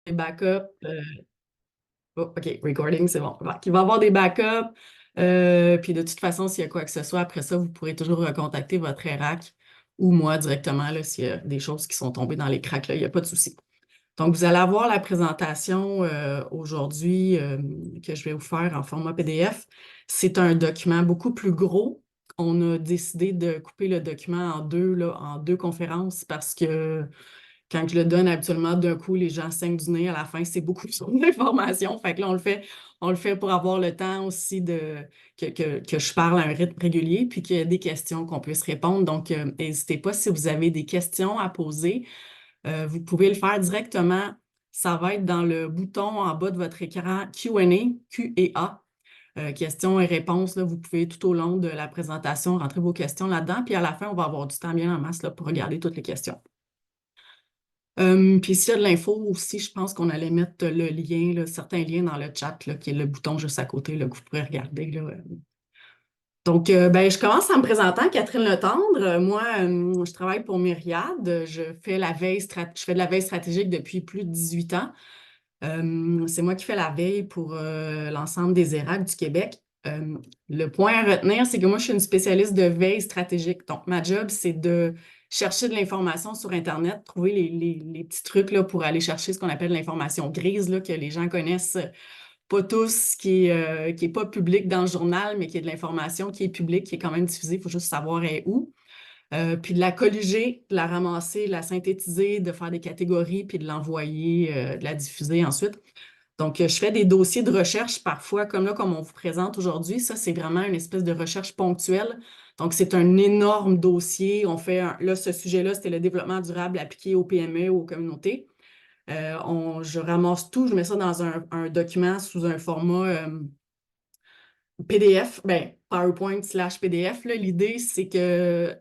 des backups. Oh, OK, recording, c'est bon. Donc, il va y avoir des backups. Puis de toute façon, s'il y a quoi que ce soit, après ça, vous pourrez toujours recontacter votre RAC ou moi directement là, s'il y a des choses qui sont tombées dans les cracks, là, il n'y a pas de souci. Donc, vous allez avoir la présentation aujourd'hui que je vais vous faire en format PDF. C'est un document beaucoup plus gros. On a décidé de couper le document en deux, là, en deux conférences parce que quand je le donne habituellement d'un coup, les gens saignent du nez à la fin, c'est beaucoup d'informations. Fait que là, on le fait pour avoir le temps aussi que je parle à un rythme régulier, puis qu'il y a des questions qu'on puisse répondre. Donc, n'hésitez pas si vous avez des questions à poser. Vous pouvez le faire directement. Ça va être dans le bouton en bas de votre écran Q&A, Q&A. Questions et réponses, là, vous pouvez tout au long de la présentation rentrer vos questions là-dedans. Puis à la fin, on va avoir du temps bien en masse là, pour regarder toutes les questions. Puis s'il y a de l'info aussi, je pense qu'on allait mettre le lien, là, certains liens dans le chat, là, qui est le bouton juste à côté là, que vous pourrez regarder. Là. Donc, ben, je commence en me présentant, Catherine Letendre. Moi, je travaille pour Myriad. Je fais de la veille stratégique depuis plus de 18 ans. C'est moi qui fais la veille pour l'ensemble des ERAC du Québec. Le point à retenir, c'est que moi, je suis une spécialiste de veille stratégique. Donc, ma job, c'est de chercher de l'information sur Internet, trouver les petits trucs là, pour aller chercher ce qu'on appelle l'information grise, là, que les gens connaissent pas tous, qui est pas public dans le journal, mais qui est de l'information qui est publique, qui est quand même diffusée, il faut juste savoir où. Puis de la colliger, de la ramasser, de la synthétiser, de faire des catégories, puis de l'envoyer, de la diffuser ensuite. Donc, je fais des dossiers de recherche parfois, comme là, comme on vous présente aujourd'hui. Ça, c'est vraiment une espèce de recherche ponctuelle. Donc, c'est un énorme dossier. Là, ce sujet-là, c'était le développement durable appliqué aux PME, aux communautés. Je ramasse tout, je mets ça dans un document sous un format PDF, ben, PowerPoint/PDF. L'idée, c'est que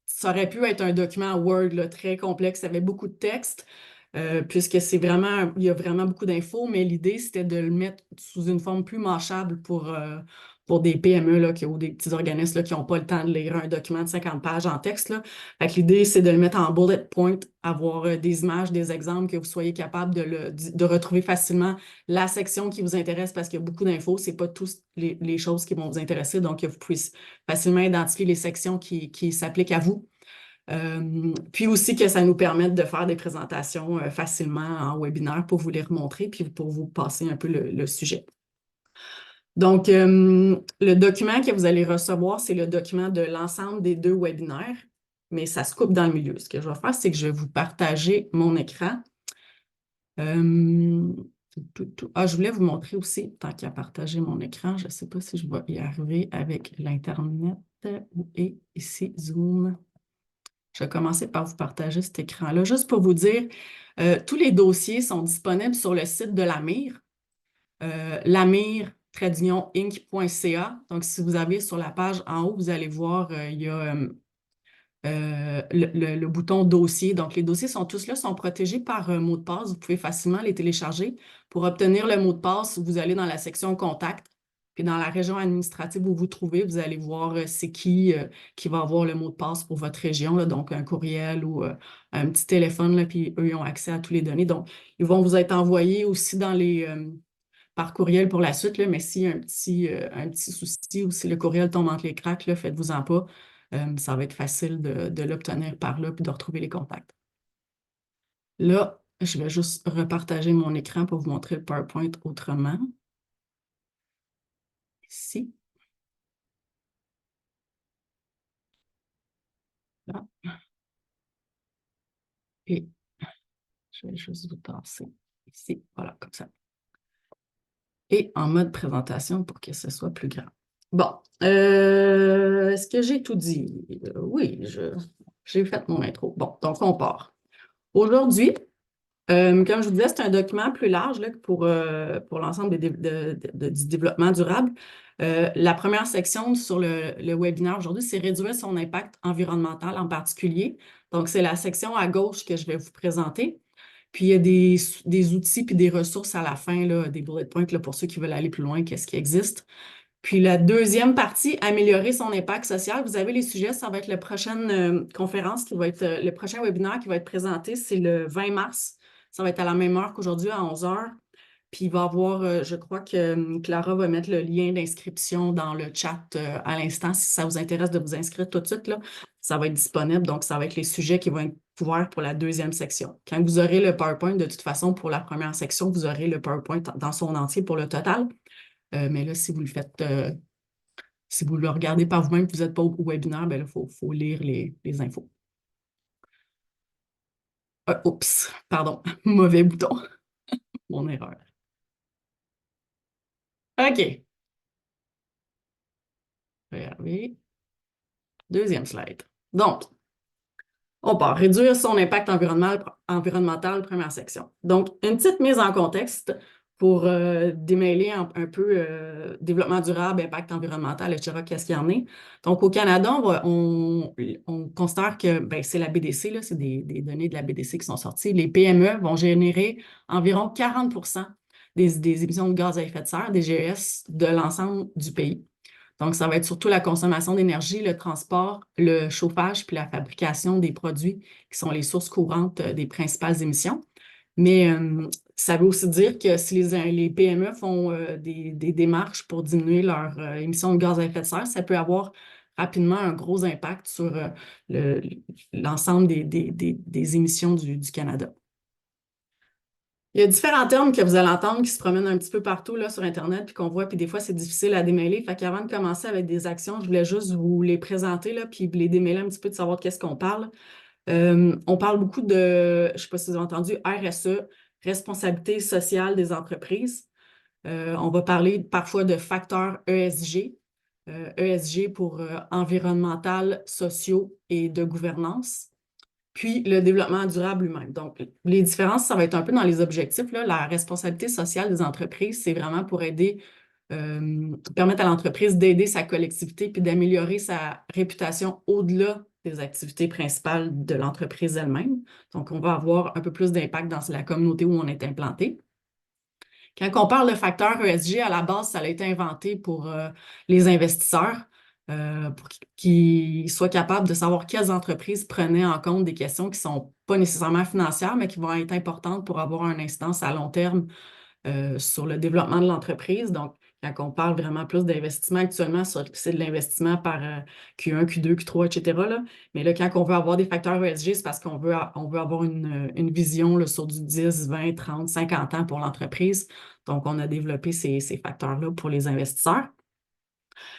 ça aurait pu être un document Word là, très complexe, ça avait beaucoup de texte, puisque il y a vraiment beaucoup d'infos, mais l'idée, c'était de le mettre sous une forme plus mâchable pour des PME là, ou des petits organismes là, qui n'ont pas le temps de lire un document de 50 pages en texte. Là. Fait que l'idée, c'est de le mettre en bullet point, avoir des images, des exemples, que vous soyez capable de retrouver facilement la section qui vous intéresse parce qu'il y a beaucoup d'infos. Ce n'est pas toutes les choses qui vont vous intéresser, donc vous pouvez facilement identifier les sections qui s'appliquent à vous. Puis aussi que ça nous permette de faire des présentations facilement en webinaire pour vous les remontrer puis pour vous passer un peu le sujet. Donc, le document que vous allez recevoir, c'est le document de l'ensemble des deux webinaires, mais ça se coupe dans le milieu. Ce que je vais faire, c'est que je vais vous partager mon écran. Je voulais vous montrer aussi, tant qu'à partager mon écran, je ne sais pas si je vais y arriver avec l'Internet. Où est ici Zoom? Je vais commencer par vous partager cet écran-là, juste pour vous dire, tous les dossiers sont disponibles sur le site de l'AMIR, lamir-inc.ca. Donc, si vous avez sur la page en haut, vous allez voir, il y a le bouton dossier. Donc, les dossiers sont tous là, sont protégés par un mot de passe. Vous pouvez facilement les télécharger. Pour obtenir le mot de passe, vous allez dans la section Contact. Puis dans la région administrative où vous vous trouvez, vous allez voir c'est qui va avoir le mot de passe pour votre région, là, donc un courriel ou un petit téléphone, là, puis eux, ils ont accès à toutes les données. Donc, ils vont vous être envoyés aussi par courriel pour la suite, là, mais s'il y a un petit souci ou si le courriel tombe entre les cracks, faites-vous-en pas. Ça va être facile de l'obtenir par là puis de retrouver les contacts. Là, je vais juste repartager mon écran pour vous montrer le PowerPoint autrement. Ici. Là. Et je vais juste vous passer ici. Voilà, comme ça. Et en mode présentation pour que ce soit plus grand. Bon, est-ce que j'ai tout dit? Oui, j'ai fait mon intro. Bon, donc on part. Aujourd'hui, comme je vous disais, c'est un document plus large là, pour l'ensemble du développement durable. La première section sur le webinaire aujourd'hui, c'est réduire son impact environnemental en particulier. Donc, c'est la section à gauche que je vais vous présenter. Puis, il y a des outils puis des ressources à la fin, là, des bullet points là, pour ceux qui veulent aller plus loin, qu'est-ce qui existe. Puis, la deuxième partie, améliorer son impact social. Vous avez les sujets, ça va être la prochaine conférence qui va être, le prochain webinaire qui va être présenté, c'est le 20 mars. Ça va être à la même heure qu'aujourd'hui, à 11 heures. Puis il va y avoir, je crois que Clara va mettre le lien d'inscription dans le chat à l'instant. Si ça vous intéresse de vous inscrire tout de suite, là, ça va être disponible. Donc, ça va être les sujets qui vont être couverts pour la deuxième section. Quand vous aurez le PowerPoint, de toute façon, pour la première section, vous aurez le PowerPoint dans son entier pour le total. Mais là, si vous le faites, si vous le regardez par vous-même, que vous n'êtes pas au webinaire, ben là, faut lire les infos. Oups, pardon, mauvais bouton, mon erreur. OK. Regardez. Deuxième slide. Donc, on part réduire son impact environnemental, première section. Donc, une petite mise en contexte pour démêler un peu développement durable, impact environnemental, etc., qu'est-ce qu'il y en est. Donc, au Canada, on considère que c'est la BDC, là, c'est des données de la BDC qui sont sorties. Les PME vont générer environ 40 des émissions de gaz à effet de serre, des GES, de l'ensemble du pays. Donc, ça va être surtout la consommation d'énergie, le transport, le chauffage, puis la fabrication des produits qui sont les sources courantes des principales émissions. Mais ça veut aussi dire que si les PME font des démarches pour diminuer leurs émissions de gaz à effet de serre, ça peut avoir rapidement un gros impact sur l'ensemble des émissions du Canada. Il y a différents termes que vous allez entendre qui se promènent un petit peu partout là, sur Internet, puis qu'on voit, puis des fois, c'est difficile à démêler. Fait qu'avant de commencer avec des actions, je voulais juste vous les présenter, là, puis les démêler un petit peu de savoir de qu'est-ce qu'on parle. On parle beaucoup de, je ne sais pas si vous avez entendu, RSE, responsabilité sociale des entreprises. On va parler parfois de facteurs ESG. ESG pour environnemental, sociaux et de gouvernance. Puis le développement durable lui-même. Donc, les différences, ça va être un peu dans les objectifs, là. La responsabilité sociale des entreprises, c'est vraiment pour aider, permettre à l'entreprise d'aider sa collectivité puis d'améliorer sa réputation au-delà des activités principales de l'entreprise elle-même. Donc, on va avoir un peu plus d'impact dans la communauté où on est implanté. Quand on parle de facteur ESG, à la base, ça a été inventé pour les investisseurs, pour qu'ils soient capables de savoir quelles entreprises prenaient en compte des questions qui ne sont pas nécessairement financières, mais qui vont être importantes pour avoir une instance à long terme sur le développement de l'entreprise. Donc, quand on parle vraiment plus d'investissement actuellement, c'est de l'investissement par Q1, Q2, Q3, etc. Là. Mais là, quand on veut avoir des facteurs ESG, c'est parce qu'on veut avoir une vision là, sur du 10, 20, 30, 50 ans pour l'entreprise. Donc, on a développé ces facteurs-là pour les investisseurs.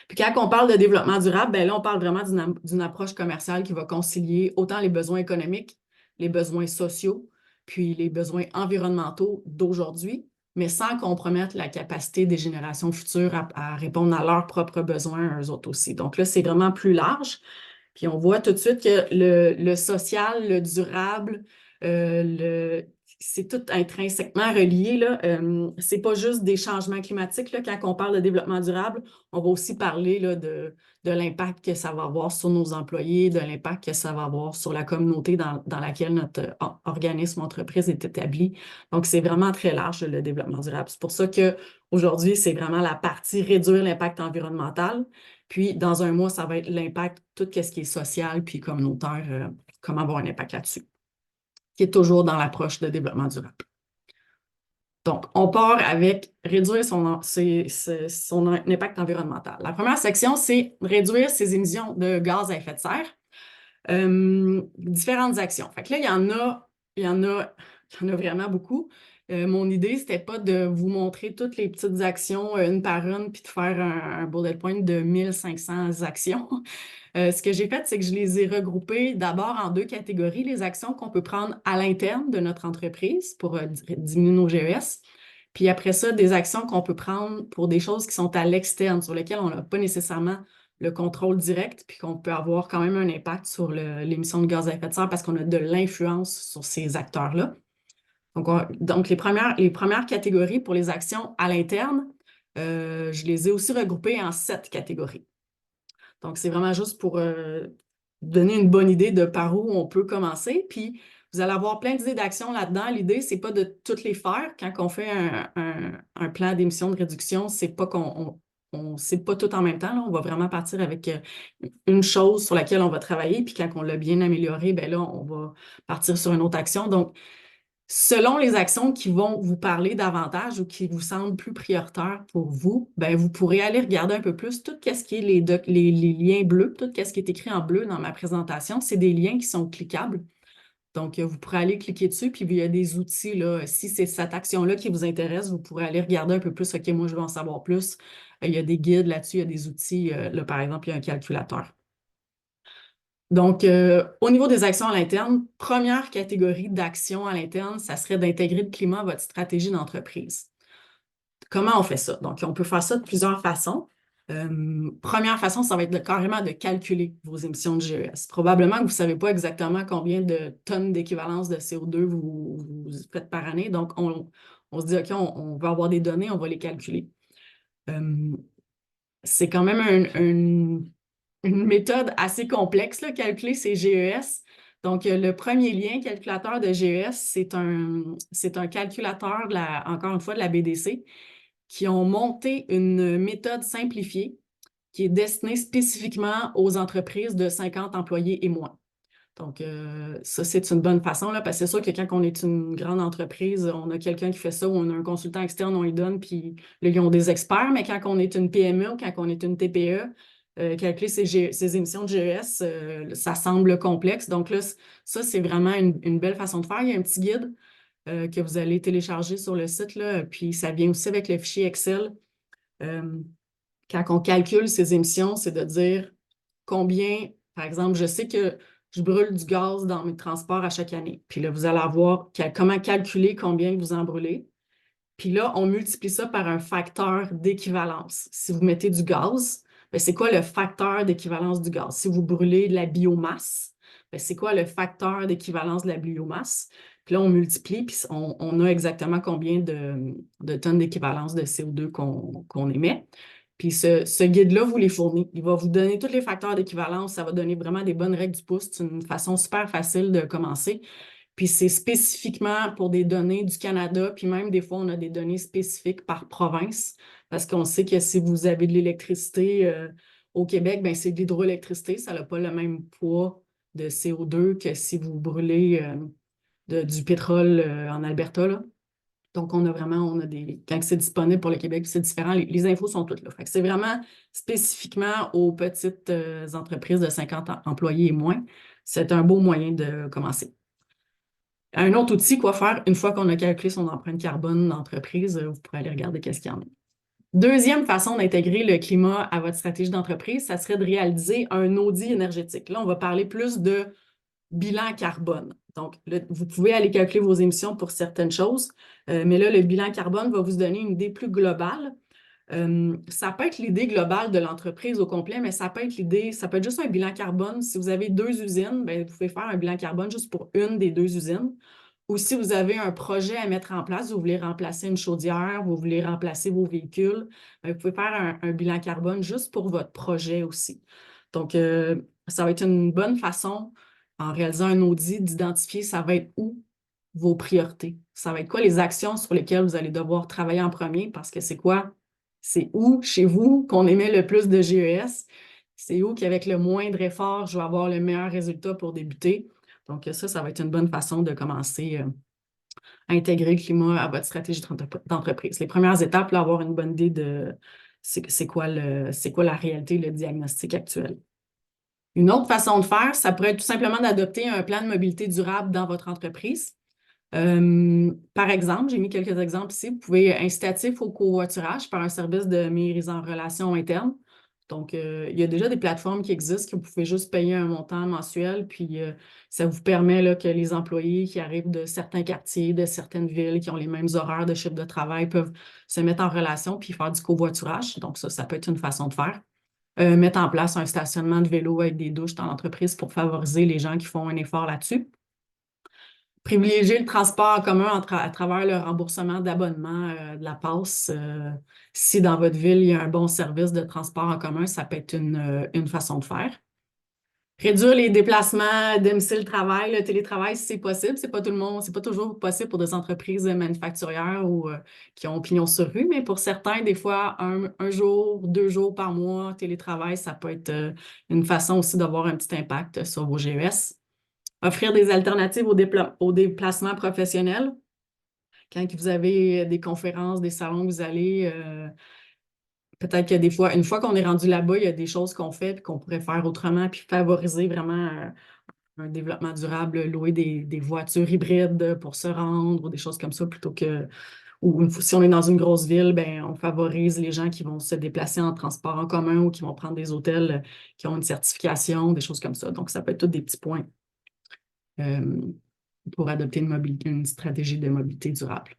Puis quand on parle de développement durable, là, on parle vraiment d'une approche commerciale qui va concilier autant les besoins économiques, les besoins sociaux, puis les besoins environnementaux d'aujourd'hui, mais sans compromettre la capacité des générations futures à répondre à leurs propres besoins, eux autres aussi. Donc là, c'est vraiment plus large. Puis on voit tout de suite que le social, le durable, c'est tout intrinsèquement relié, là. C'est pas juste des changements climatiques, là. Quand on parle de développement durable, on va aussi parler là, de l'impact que ça va avoir sur nos employés, de l'impact que ça va avoir sur la communauté dans laquelle notre organisme, entreprise est établi. Donc, c'est vraiment très large, le développement durable. C'est pour ça qu'aujourd'hui, c'est vraiment la partie réduire l'impact environnemental. Puis, dans un mois, ça va être l'impact, tout ce qui est social puis communautaire, comment avoir un impact là-dessus, qui est toujours dans l'approche de développement durable. Donc, on part avec réduire son impact environnemental. La première section, c'est réduire ses émissions de gaz à effet de serre. Différentes actions. Fait que là, il y en a vraiment beaucoup. Mon idée, c'était pas de vous montrer toutes les petites actions une par une, puis de faire un bullet point de 1500 actions. Ce que j'ai fait, c'est que je les ai regroupées d'abord en deux catégories, les actions qu'on peut prendre à l'interne de notre entreprise pour diminuer nos GES. Puis après ça, des actions qu'on peut prendre pour des choses qui sont à l'externe, sur lesquelles on n'a pas nécessairement le contrôle direct, puis qu'on peut avoir quand même un impact sur l'émission de gaz à effet de serre parce qu'on a de l'influence sur ces acteurs-là. Donc les premières catégories pour les actions à l'interne, je les ai aussi regroupées en 7 catégories. Donc, c'est vraiment juste pour donner une bonne idée de par où on peut commencer. Puis, vous allez avoir plein d'idées d'action là-dedans. L'idée, c'est pas de toutes les faire. Quand on fait un plan d'émission de réduction, c'est pas c'est pas tout en même temps, là. On va vraiment partir avec une chose sur laquelle on va travailler. Puis, quand on l'a bien amélioré, là, on va partir sur une autre action. Donc, Selon les actions qui vont vous parler davantage ou qui vous semblent plus prioritaires pour vous, ben vous pourrez aller regarder un peu plus tout ce qui est les liens bleus, tout ce qui est écrit en bleu dans ma présentation. C'est des liens qui sont cliquables. Donc, vous pourrez aller cliquer dessus, puis il y a des outils, là. Si c'est cette action-là qui vous intéresse, vous pourrez aller regarder un peu plus. OK, moi, je veux en savoir plus. Il y a des guides là-dessus, il y a des outils. Là, par exemple, il y a un calculateur. Donc, au niveau des actions à l'interne, première catégorie d'actions à l'interne, ça serait d'intégrer le climat à votre stratégie d'entreprise. Comment on fait ça? Donc, on peut faire ça de plusieurs façons. Première façon, ça va être carrément de calculer vos émissions de GES. Probablement que vous ne savez pas exactement combien de tonnes d'équivalence de CO2 vous faites par année. Donc, on se dit, OK, on va avoir des données, on va les calculer. C'est quand même une méthode assez complexe, là, calculer ces GES. Donc, le premier lien, calculateur de GES, c'est un calculateur, encore une fois, de la BDC, qui ont monté une méthode simplifiée qui est destinée spécifiquement aux entreprises de 50 employés et moins. Donc, ça, c'est une bonne façon, là, parce que c'est sûr que quand on est une grande entreprise, on a quelqu'un qui fait ça, ou on a un consultant externe, on lui donne, puis là, ils ont des experts, mais quand on est une PME ou quand on est une TPE, calculer ses émissions de GES, ça semble complexe. Donc là, ça, c'est vraiment une belle façon de faire. Il y a un petit guide que vous allez télécharger sur le site, là, puis ça vient aussi avec le fichier Excel. Quand on calcule ces émissions, c'est de dire combien, par exemple, je sais que je brûle du gaz dans mes transports à chaque année. Puis là, vous allez avoir comment calculer combien vous en brûlez. Puis là, on multiplie ça par un facteur d'équivalence. Si vous mettez du gaz, ben, c'est quoi le facteur d'équivalence du gaz? Si vous brûlez de la biomasse, ben, c'est quoi le facteur d'équivalence de la biomasse? Puis là, on multiplie, puis on a exactement combien de tonnes d'équivalence de CO2 qu'on émet. Puis ce guide-là vous les fournit. Il va vous donner tous les facteurs d'équivalence. Ça va donner vraiment des bonnes règles du pouce. C'est une façon super facile de commencer. Puis c'est spécifiquement pour des données du Canada, puis même des fois, on a des données spécifiques par province, parce qu'on sait que si vous avez de l'électricité au Québec, ben c'est de l'hydroélectricité, ça n'a pas le même poids de CO2 que si vous brûlez du pétrole en Alberta, là. Donc, quand c'est disponible pour le Québec, c'est différent. Les infos sont toutes là. Fait que c'est vraiment spécifiquement aux petites entreprises de 50 employés et moins. C'est un beau moyen de commencer. Un autre outil, quoi faire une fois qu'on a calculé son empreinte carbone d'entreprise, vous pourrez aller regarder qu'est-ce qu'il y en a. Deuxième façon d'intégrer le climat à votre stratégie d'entreprise, ça serait de réaliser un audit énergétique. Là, on va parler plus de bilan carbone. Donc, vous pouvez aller calculer vos émissions pour certaines choses, mais là, le bilan carbone va vous donner une idée plus globale. Ça peut être l'idée globale de l'entreprise au complet, mais ça peut être juste un bilan carbone. Si vous avez 2 usines, bien, vous pouvez faire un bilan carbone juste pour une des 2 usines. Ou si vous avez un projet à mettre en place, vous voulez remplacer une chaudière, vous voulez remplacer vos véhicules, bien, vous pouvez faire un bilan carbone juste pour votre projet aussi. Donc, ça va être une bonne façon, en réalisant un audit, d'identifier ça va être où vos priorités. Ça va être quoi les actions sur lesquelles vous allez devoir travailler en premier, parce que c'est quoi? C'est où, chez vous, qu'on émet le plus de GES? C'est où qu'avec le moindre effort, je vais avoir le meilleur résultat pour débuter? Donc, ça va être une bonne façon de commencer à intégrer le climat à votre stratégie d'entreprise. Les premières étapes, là, avoir une bonne idée de c'est quoi la réalité, le diagnostic actuel. Une autre façon de faire, ça pourrait être tout simplement d'adopter un plan de mobilité durable dans votre entreprise. Par exemple, j'ai mis quelques exemples ici. Vous pouvez inciter au covoiturage par un service de mise en relation interne. Donc, il y a déjà des plateformes qui existent que vous pouvez juste payer un montant mensuel, puis ça vous permet là, que les employés qui arrivent de certains quartiers, de certaines villes, qui ont les mêmes horaires de chiffre de travail, peuvent se mettre en relation puis faire du covoiturage. Donc, ça peut être une façon de faire. Mettre en place un stationnement de vélo avec des douches dans l'entreprise pour favoriser les gens qui font un effort là-dessus. Privilégier le transport en commun à travers le remboursement d'abonnement de la passe. Si dans votre ville, il y a un bon service de transport en commun, ça peut être une façon de faire. Réduire les déplacements domicile-travail, le télétravail, si c'est possible. C'est pas tout le monde, c'est pas toujours possible pour des entreprises manufacturières ou qui ont pignon sur rue, mais pour certains, des fois, un jour, 2 jours par mois, télétravail, ça peut être une façon aussi d'avoir un petit impact sur vos GES. Offrir des alternatives au déplacement professionnel. Quand vous avez des conférences, des salons où vous allez, peut-être que des fois, une fois qu'on est rendu là-bas, il y a des choses qu'on fait et qu'on pourrait faire autrement, puis favoriser vraiment un développement durable, louer des voitures hybrides pour se rendre ou des choses comme ça, plutôt que ou si on est dans une grosse ville, ben, on favorise les gens qui vont se déplacer en transport en commun ou qui vont prendre des hôtels qui ont une certification, des choses comme ça. Donc, ça peut être tous des petits points euh, pour adopter une stratégie de mobilité durable.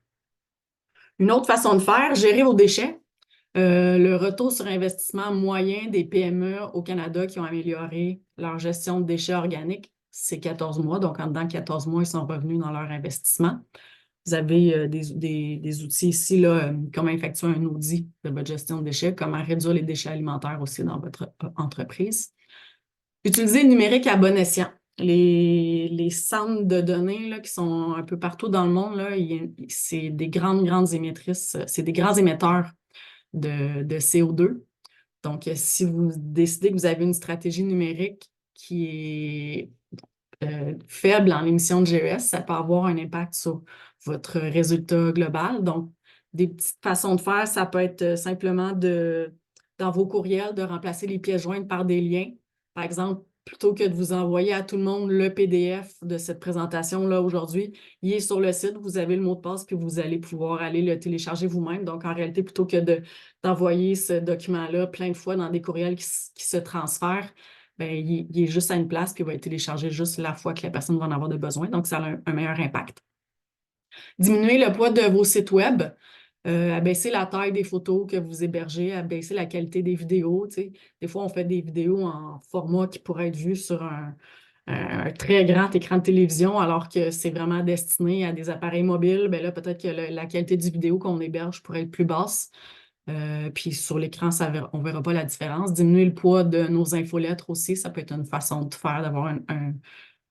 Une autre façon de faire, gérer vos déchets. Le retour sur investissement moyen des PME au Canada qui ont amélioré leur gestion de déchets organiques, c'est 14 mois. Donc, en dedans de 14 mois, ils sont revenus dans leur investissement. Vous avez des outils ici, là, comment effectuer un audit de votre gestion de déchets, comment réduire les déchets alimentaires aussi dans votre entreprise. Utilisez le numérique à bon escient. Les centres de données là, qui sont un peu partout dans le monde, là, c'est des grandes émettrices, c'est des grands émetteurs de CO2. Donc, si vous décidez que vous avez une stratégie numérique qui est faible en émissions de GES, ça peut avoir un impact sur votre résultat global. Donc, des petites façons de faire, ça peut être simplement dans vos courriels, de remplacer les pièces jointes par des liens. Par exemple, plutôt que de vous envoyer à tout le monde le PDF de cette présentation-là aujourd'hui, il est sur le site, vous avez le mot de passe, puis vous allez pouvoir aller le télécharger vous-même. Donc, en réalité, plutôt que d'envoyer ce document-là plein de fois dans des courriels qui se transfèrent, ben, il est juste à une place, puis il va être téléchargé juste la fois que la personne va en avoir de besoin. Donc, ça a un meilleur impact. Diminuer le poids de vos sites web, abaisser la taille des photos que vous hébergez, abaisser la qualité des vidéos. Tu sais. Des fois, on fait des vidéos en format qui pourrait être vu sur un très grand écran de télévision, alors que c'est vraiment destiné à des appareils mobiles. Ben là, peut-être que la qualité du vidéo qu'on héberge pourrait être plus basse. Puis sur l'écran, on ne verra pas la différence. Diminuer le poids de nos infolettres aussi, ça peut être une façon de faire, d'avoir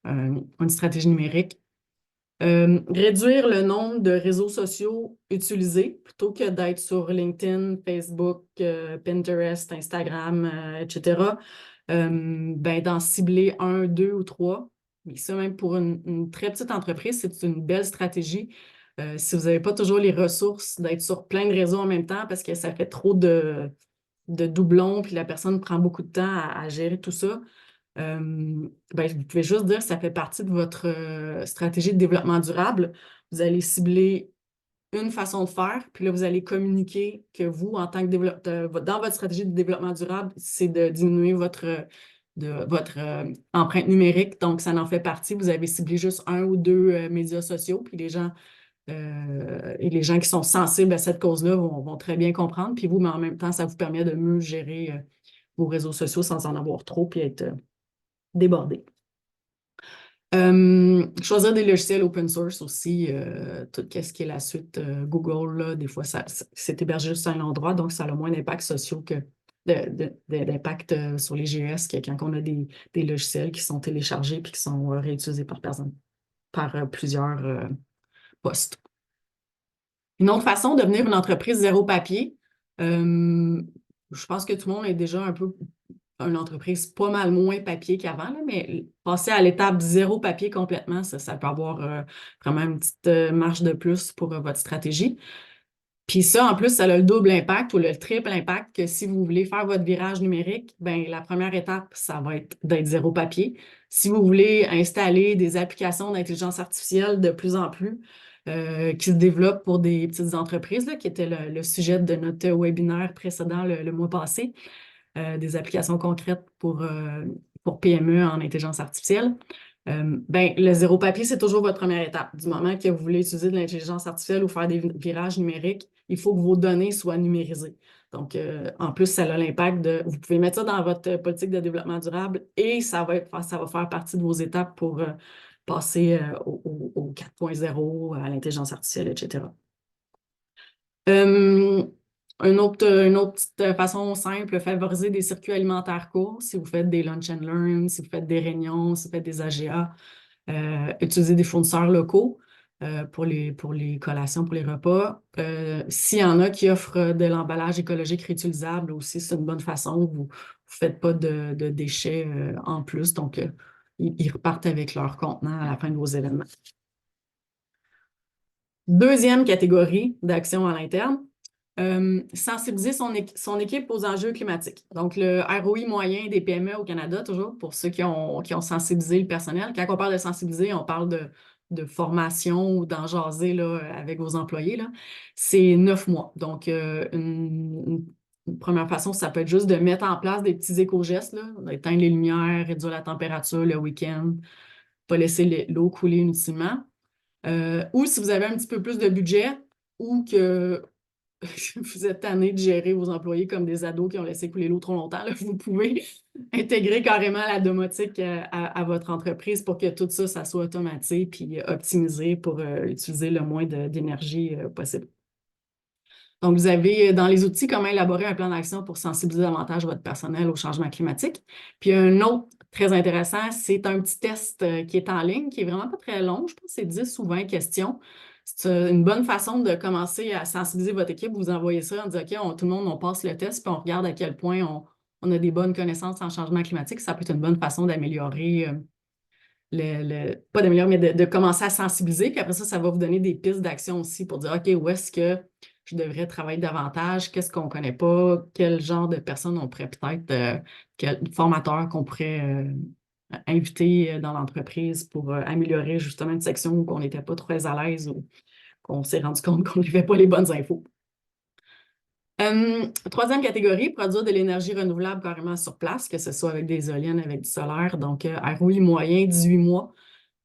une stratégie numérique. Réduire le nombre de réseaux sociaux utilisés plutôt que d'être sur LinkedIn, Facebook, Pinterest, Instagram, etc. Ben, d'en cibler un, deux ou trois. Mais ça, même pour une très petite entreprise, c'est une belle stratégie. Si vous n'avez pas toujours les ressources d'être sur plein de réseaux en même temps parce que ça fait trop de doublons, puis la personne prend beaucoup de temps à gérer tout ça. Ben, vous pouvez juste dire que ça fait partie de votre stratégie de développement durable. Vous allez cibler une façon de faire, puis là, vous allez communiquer que vous, en tant que dans votre stratégie de développement durable, c'est de diminuer votre empreinte numérique. Donc, ça en fait partie. Vous avez ciblé juste un ou deux médias sociaux, puis les gens qui sont sensibles à cette cause-là vont très bien comprendre. Puis vous, mais en même temps, ça vous permet de mieux gérer vos réseaux sociaux sans en avoir trop, puis être débordé. Choisir des logiciels open source aussi, tout ce qui est la suite Google, là, des fois, c'est hébergé juste à un endroit, donc ça a moins d'impact sociaux que d'impact sur les GES que quand on a des logiciels qui sont téléchargés et qui sont réutilisés par plusieurs postes. Une autre façon de devenir une entreprise zéro papier, je pense que tout le monde est déjà un peu une entreprise pas mal moins papier qu'avant, mais passer à l'étape zéro papier complètement, ça peut avoir vraiment une petite marge de plus pour votre stratégie. Puis ça, en plus, ça a le double impact ou le triple impact que si vous voulez faire votre virage numérique, ben la première étape, ça va être d'être zéro papier. Si vous voulez installer des applications d'intelligence artificielle de plus en plus qui se développent pour des petites entreprises, là, qui était le sujet de notre webinaire précédent le mois passé, des applications concrètes pour PME en intelligence artificielle. Ben, le zéro papier, c'est toujours votre première étape. Du moment que vous voulez utiliser de l'intelligence artificielle ou faire des virages numériques, il faut que vos données soient numérisées. Donc, en plus, ça a l'impact vous pouvez mettre ça dans votre politique de développement durable et ça va faire partie de vos étapes pour passer au 4.0, à l'intelligence artificielle, etc. Une autre petite façon simple, favoriser des circuits alimentaires courts. Si vous faites des lunch and learn, si vous faites des réunions, si vous faites des AGA, utiliser des fournisseurs locaux pour les collations, pour les repas. S'il y en a qui offrent de l'emballage écologique réutilisable aussi, c'est une bonne façon. Vous ne faites pas de déchets en plus. Donc, ils repartent avec leur contenant à la fin de vos événements. Deuxième catégorie d'action à l'interne, sensibiliser son équipe aux enjeux climatiques. Donc, le ROI moyen des PME au Canada, toujours, pour ceux qui ont sensibilisé le personnel. Quand on parle de sensibiliser, on parle de formation ou d'en jaser là, avec vos employés. C'est 9 mois. Donc, une première façon, ça peut être juste de mettre en place des petits éco-gestes, éteindre les lumières, réduire la température le week-end, pas laisser l'eau couler inutilement. Ou si vous avez un petit peu plus de budget ou que vous êtes tanné de gérer vos employés comme des ados qui ont laissé couler l'eau trop longtemps, là, vous pouvez intégrer carrément la domotique à votre entreprise pour que tout ça, ça soit automatisé puis optimisé pour utiliser le moins d'énergie possible. Donc, vous avez dans les outils comment élaborer un plan d'action pour sensibiliser davantage votre personnel au changement climatique. Puis un autre très intéressant, c'est un petit test qui est en ligne, qui est vraiment pas très long. Je pense que c'est 10 ou 20 questions. C'est une bonne façon de commencer à sensibiliser votre équipe. Vous envoyez ça, on dit OK, tout le monde, on passe le test, puis on regarde à quel point on a des bonnes connaissances en changement climatique. Ça peut être une bonne façon d'améliorer pas d'améliorer, mais de commencer à sensibiliser. Puis après ça, ça va vous donner des pistes d'action aussi pour dire OK, où est-ce que je devrais travailler davantage? Qu'est-ce qu'on ne connaît pas? Quel genre de personnes on pourrait peut-être, quel formateur qu'on pourrait inviter dans l'entreprise pour améliorer justement une section où on n'était pas très à l'aise ou qu'on s'est rendu compte qu'on n'avait pas les bonnes infos. Troisième catégorie, produire de l'énergie renouvelable carrément sur place, que ce soit avec des éoliennes, avec du solaire. Donc, ROI moyen, 18 mois,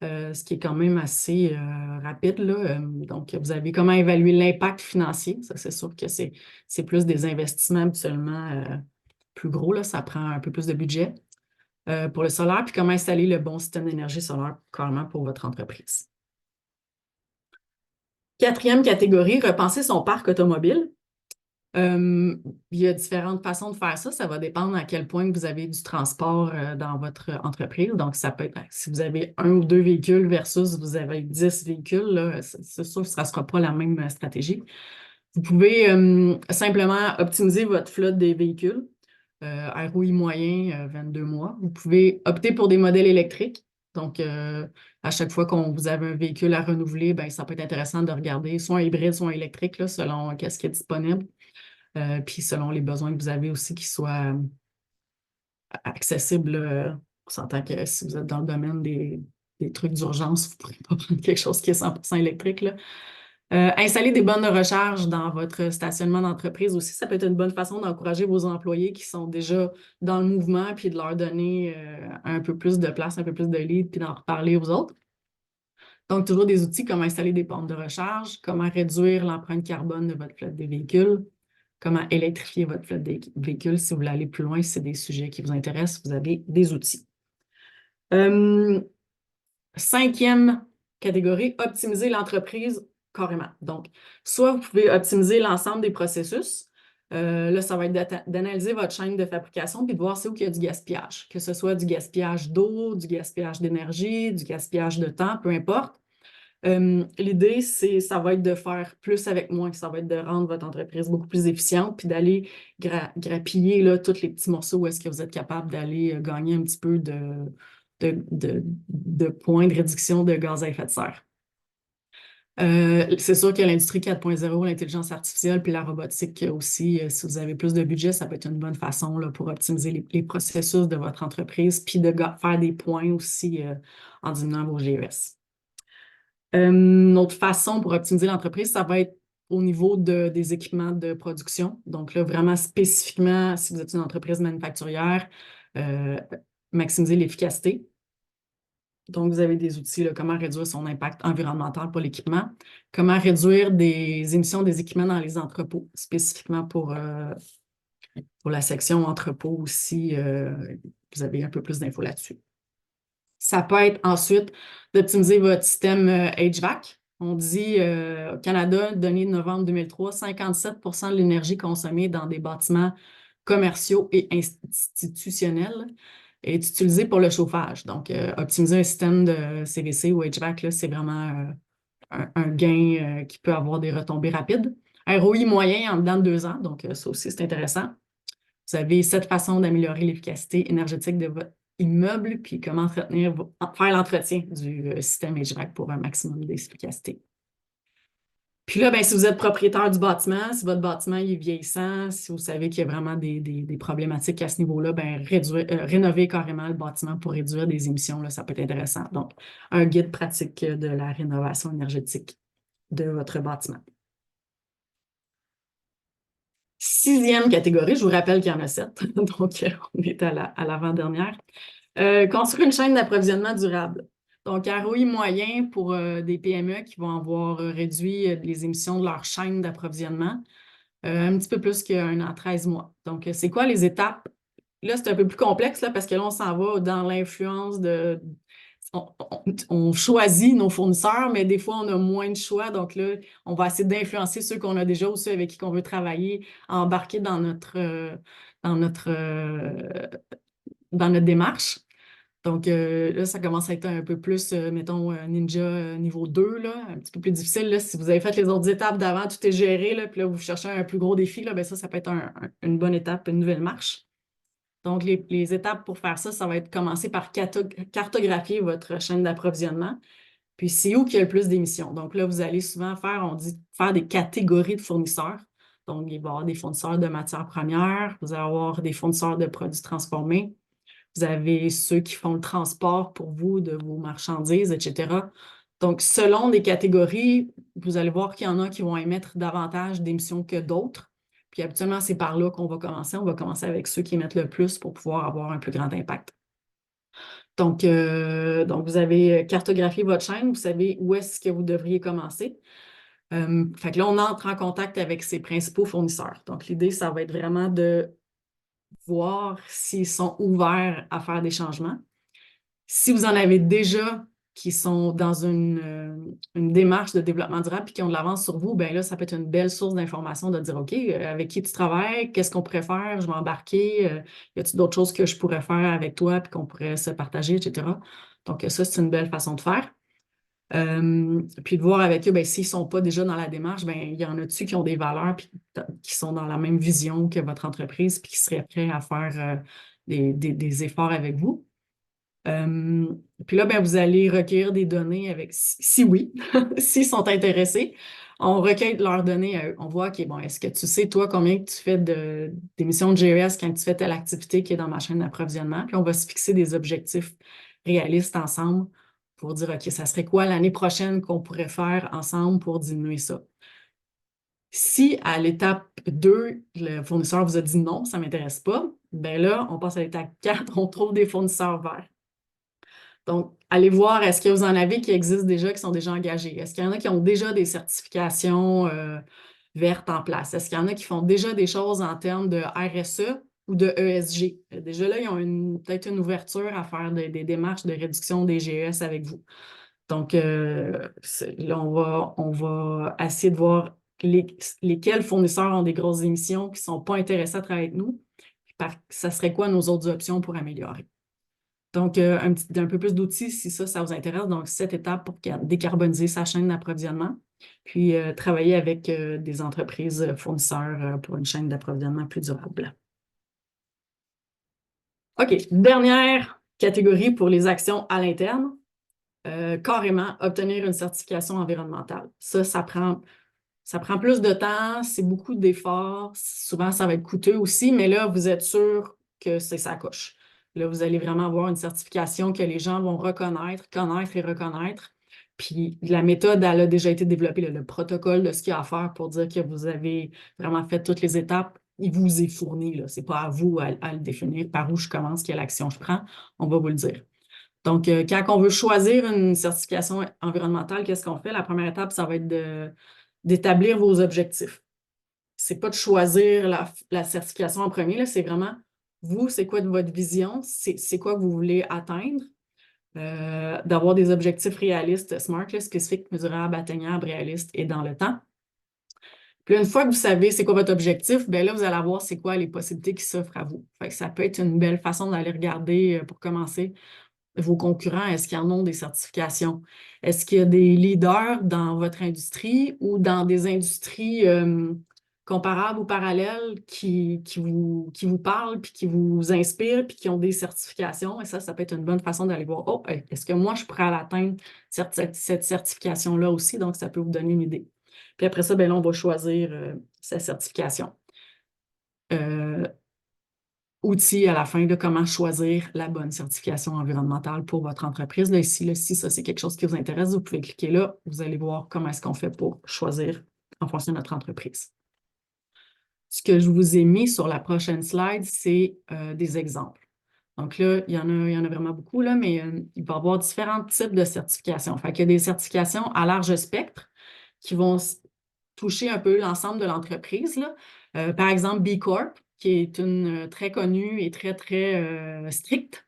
ce qui est quand même assez rapide, là. Donc, vous avez comment évaluer l'impact financier. Ça, c'est sûr que c'est plus des investissements habituellement plus gros, là. Ça prend un peu plus de budget pour le solaire. Puis, comment installer le bon système d'énergie solaire carrément pour votre entreprise. Quatrième catégorie, repenser son parc automobile. Il y a différentes façons de faire ça. Ça va dépendre à quel point vous avez du transport dans votre entreprise. Donc, ça peut être si vous avez 1 ou 2 véhicules versus vous avez 10 véhicules, c'est sûr que ça ne sera pas la même stratégie. Vous pouvez simplement optimiser votre flotte des véhicules. ROI moyen, 22 mois. Vous pouvez opter pour des modèles électriques. Donc, à chaque fois qu'on vous avez un véhicule à renouveler, ben, ça peut être intéressant de regarder soit un hybride, soit un électrique, là, selon ce qui est disponible. Puis selon les besoins que vous avez aussi, qu'ils soient accessibles. On s'entend que si vous êtes dans le domaine des trucs d'urgence, vous ne pourrez pas prendre quelque chose qui est 100% électrique, là. Installer des bornes de recharge dans votre stationnement d'entreprise aussi, ça peut être une bonne façon d'encourager vos employés qui sont déjà dans le mouvement, puis de leur donner un peu plus de place, un peu plus de lead, puis d'en reparler aux autres. Donc, toujours des outils comme installer des bornes de recharge, comment réduire l'empreinte carbone de votre flotte de véhicules, comment électrifier votre flotte de véhicules. Si vous voulez aller plus loin, si c'est des sujets qui vous intéressent, vous avez des outils. Cinquième catégorie, optimiser l'entreprise carrément. Donc, soit vous pouvez optimiser l'ensemble des processus. Là, ça va être d'analyser votre chaîne de fabrication puis de voir c'est où il y a du gaspillage, que ce soit du gaspillage d'eau, du gaspillage d'énergie, du gaspillage de temps, peu importe. L'idée, ça va être de faire plus avec moins, ça va être de rendre votre entreprise beaucoup plus efficiente, puis d'aller grappiller là, tous les petits morceaux où est-ce que vous êtes capable d'aller gagner un petit peu de points de réduction de gaz à effet de serre. C'est sûr que l'industrie 4.0, l'intelligence artificielle puis la robotique aussi, si vous avez plus de budget, ça peut être une bonne façon là, pour optimiser les processus de votre entreprise puis de faire des points aussi en diminuant vos GES. Une autre façon pour optimiser l'entreprise, ça va être au niveau des équipements de production. Donc là, vraiment spécifiquement, si vous êtes une entreprise manufacturière, maximiser l'efficacité. Donc, vous avez des outils, là, comment réduire son impact environnemental pour l'équipement, comment réduire des émissions des équipements dans les entrepôts, spécifiquement pour la section entrepôt aussi, vous avez un peu plus d'infos là-dessus. Ça peut être ensuite d'optimiser votre système HVAC. On dit au Canada, données de novembre 2003, 57% de l'énergie consommée dans des bâtiments commerciaux et institutionnels est utilisée pour le chauffage. Donc, optimiser un système de CVC ou HVAC, c'est vraiment un gain qui peut avoir des retombées rapides. ROI moyen en dedans de 2 ans, donc ça aussi, c'est intéressant. Vous avez 7 façons d'améliorer l'efficacité énergétique de votre immeuble, puis comment faire l'entretien du système HVAC pour un maximum d'efficacité. Puis là, ben, si vous êtes propriétaire du bâtiment, si votre bâtiment est vieillissant, si vous savez qu'il y a vraiment des problématiques à ce niveau-là, ben, rénover carrément le bâtiment pour réduire des émissions, là, ça peut être intéressant. Donc, un guide pratique de la rénovation énergétique de votre bâtiment. 6e catégorie, je vous rappelle qu'il y en a 7, donc on est à l'avant-dernière. Construire une chaîne d'approvisionnement durable. Donc, ROI moyen pour des PME qui vont avoir réduit les émissions de leur chaîne d'approvisionnement, un petit peu plus qu'un an, 13 mois. Donc, c'est quoi les étapes? Là, c'est un peu plus complexe là, parce que là, on s'en va dans l'influence de... On choisit nos fournisseurs, mais des fois, on a moins de choix. Donc là, on va essayer d'influencer ceux qu'on a déjà ou ceux avec qui on veut travailler, à embarquer dans dans notre démarche. Donc là, ça commence à être un peu plus, mettons, Ninja niveau 2, là, un petit peu plus difficile. Là. Si vous avez fait les autres étapes d'avant, tout est géré, là, puis là, vous cherchez un plus gros défi, là, ben ça peut être une bonne étape, une nouvelle marche. Donc, les étapes pour faire ça, ça va être commencer par cartographier votre chaîne d'approvisionnement. Puis, c'est où qu'il y a le plus d'émissions? Donc là, vous allez souvent on dit faire des catégories de fournisseurs. Donc, il va y avoir des fournisseurs de matières premières, vous allez avoir des fournisseurs de produits transformés, vous avez ceux qui font le transport pour vous de vos marchandises, etc. Donc, selon des catégories, vous allez voir qu'il y en a qui vont émettre davantage d'émissions que d'autres. Puis habituellement, c'est par là qu'on va commencer. On va commencer avec ceux qui émettent le plus pour pouvoir avoir un plus grand impact. Donc vous avez cartographié votre chaîne, vous savez où est-ce que vous devriez commencer. Fait que là, on entre en contact avec ses principaux fournisseurs. Donc, l'idée, ça va être vraiment de voir s'ils sont ouverts à faire des changements. Si vous en avez déjà qui sont dans une démarche de développement durable et qui ont de l'avance sur vous, bien là, ça peut être une belle source d'information de dire, OK, avec qui tu travailles, qu'est-ce qu'on pourrait faire, je vais embarquer, y a-t-il d'autres choses que je pourrais faire avec toi puis qu'on pourrait se partager, etc. Donc, ça, c'est une belle façon de faire. Puis de voir avec eux, bien, s'ils ne sont pas déjà dans la démarche, bien, il y en a-tu qui ont des valeurs puis qui sont dans la même vision que votre entreprise puis qui seraient prêts à faire des efforts avec vous. Puis là, ben, vous allez recueillir des données avec, si oui, s'ils sont intéressés, on recueille leurs données à eux. On voit, OK, bon, est-ce que tu sais, toi, combien tu fais d'émissions de GES quand tu fais telle activité qui est dans ma chaîne d'approvisionnement? Puis on va se fixer des objectifs réalistes ensemble pour dire, OK, ça serait quoi l'année prochaine qu'on pourrait faire ensemble pour diminuer ça? Si à l'étape 2, le fournisseur vous a dit non, ça ne m'intéresse pas, bien là, on passe à l'étape 4, on trouve des fournisseurs verts. Donc, allez voir, est-ce que vous en avez qui existent déjà, qui sont déjà engagés? Est-ce qu'il y en a qui ont déjà des certifications vertes en place? Est-ce qu'il y en a qui font déjà des choses en termes de RSE ou de ESG? Déjà là, ils ont peut-être une ouverture à faire des démarches de réduction des GES avec vous. Donc, là, on va essayer de voir lesquels fournisseurs ont des grosses émissions qui ne sont pas intéressés à travailler avec nous. Ça serait quoi nos autres options pour améliorer? Donc, un peu plus d'outils si ça vous intéresse. Donc, 7 étapes pour décarboniser sa chaîne d'approvisionnement, puis travailler avec des entreprises fournisseurs pour une chaîne d'approvisionnement plus durable. OK, dernière catégorie pour les actions à l'interne. Carrément, obtenir une certification environnementale. Ça prend plus de temps, c'est beaucoup d'efforts. Souvent, ça va être coûteux aussi, mais là, vous êtes sûr que c'est sa coche. Là, vous allez vraiment avoir une certification que les gens vont reconnaître, connaître et reconnaître. Puis la méthode, elle a déjà été développée, le protocole de ce qu'il y a à faire pour dire que vous avez vraiment fait toutes les étapes. Il vous est fourni. Ce n'est pas à vous à le définir par où je commence, quelle action je prends. On va vous le dire. Donc, quand on veut choisir une certification environnementale, qu'est-ce qu'on fait? La première étape, ça va être d'établir vos objectifs. Ce n'est pas de choisir la certification en premier, c'est vraiment vous, c'est quoi de votre vision, c'est quoi que vous voulez atteindre, d'avoir des objectifs réalistes, SMART, spécifiques, mesurables, atteignables, réalistes et dans le temps. Puis une fois que vous savez c'est quoi votre objectif, bien là, vous allez voir c'est quoi les possibilités qui s'offrent à vous. Fait que ça peut être une belle façon d'aller regarder pour commencer vos concurrents, est-ce qu'ils en ont des certifications? Est-ce qu'il y a des leaders dans votre industrie ou dans des industries comparables ou parallèles qui vous parlent, puis qui vous inspirent, puis qui ont des certifications. Et ça peut être une bonne façon d'aller voir, oh, est-ce que moi, je pourrais atteindre cette certification-là aussi? Donc, ça peut vous donner une idée. Puis après ça, ben là, on va choisir sa certification. Outils à la fin de comment choisir la bonne certification environnementale pour votre entreprise. Là, ici, si ça, c'est quelque chose qui vous intéresse, vous pouvez cliquer là. Vous allez voir comment est-ce qu'on fait pour choisir en fonction de notre entreprise. Ce que je vous ai mis sur la prochaine slide, c'est des exemples. Donc là, il y en a vraiment beaucoup, là, mais il va y avoir différents types de certifications. Fait qu'il y a des certifications à large spectre qui vont toucher un peu l'ensemble de l'entreprise. Par exemple, B Corp, qui est une très connue et très, très stricte.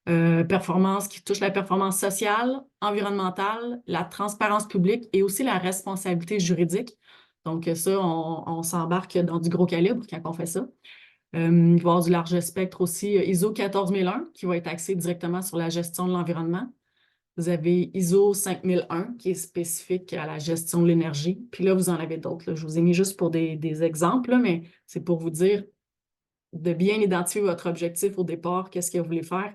Performance qui touche la performance sociale, environnementale, la transparence publique et aussi la responsabilité juridique. Donc, ça, on s'embarque dans du gros calibre quand on fait ça. Il va y avoir du large spectre aussi, ISO 14001, qui va être axé directement sur la gestion de l'environnement. Vous avez ISO 5001, qui est spécifique à la gestion de l'énergie. Puis là, vous en avez d'autres. Je vous ai mis juste pour des exemples, là, mais c'est pour vous dire de bien identifier votre objectif au départ, qu'est-ce que vous voulez faire.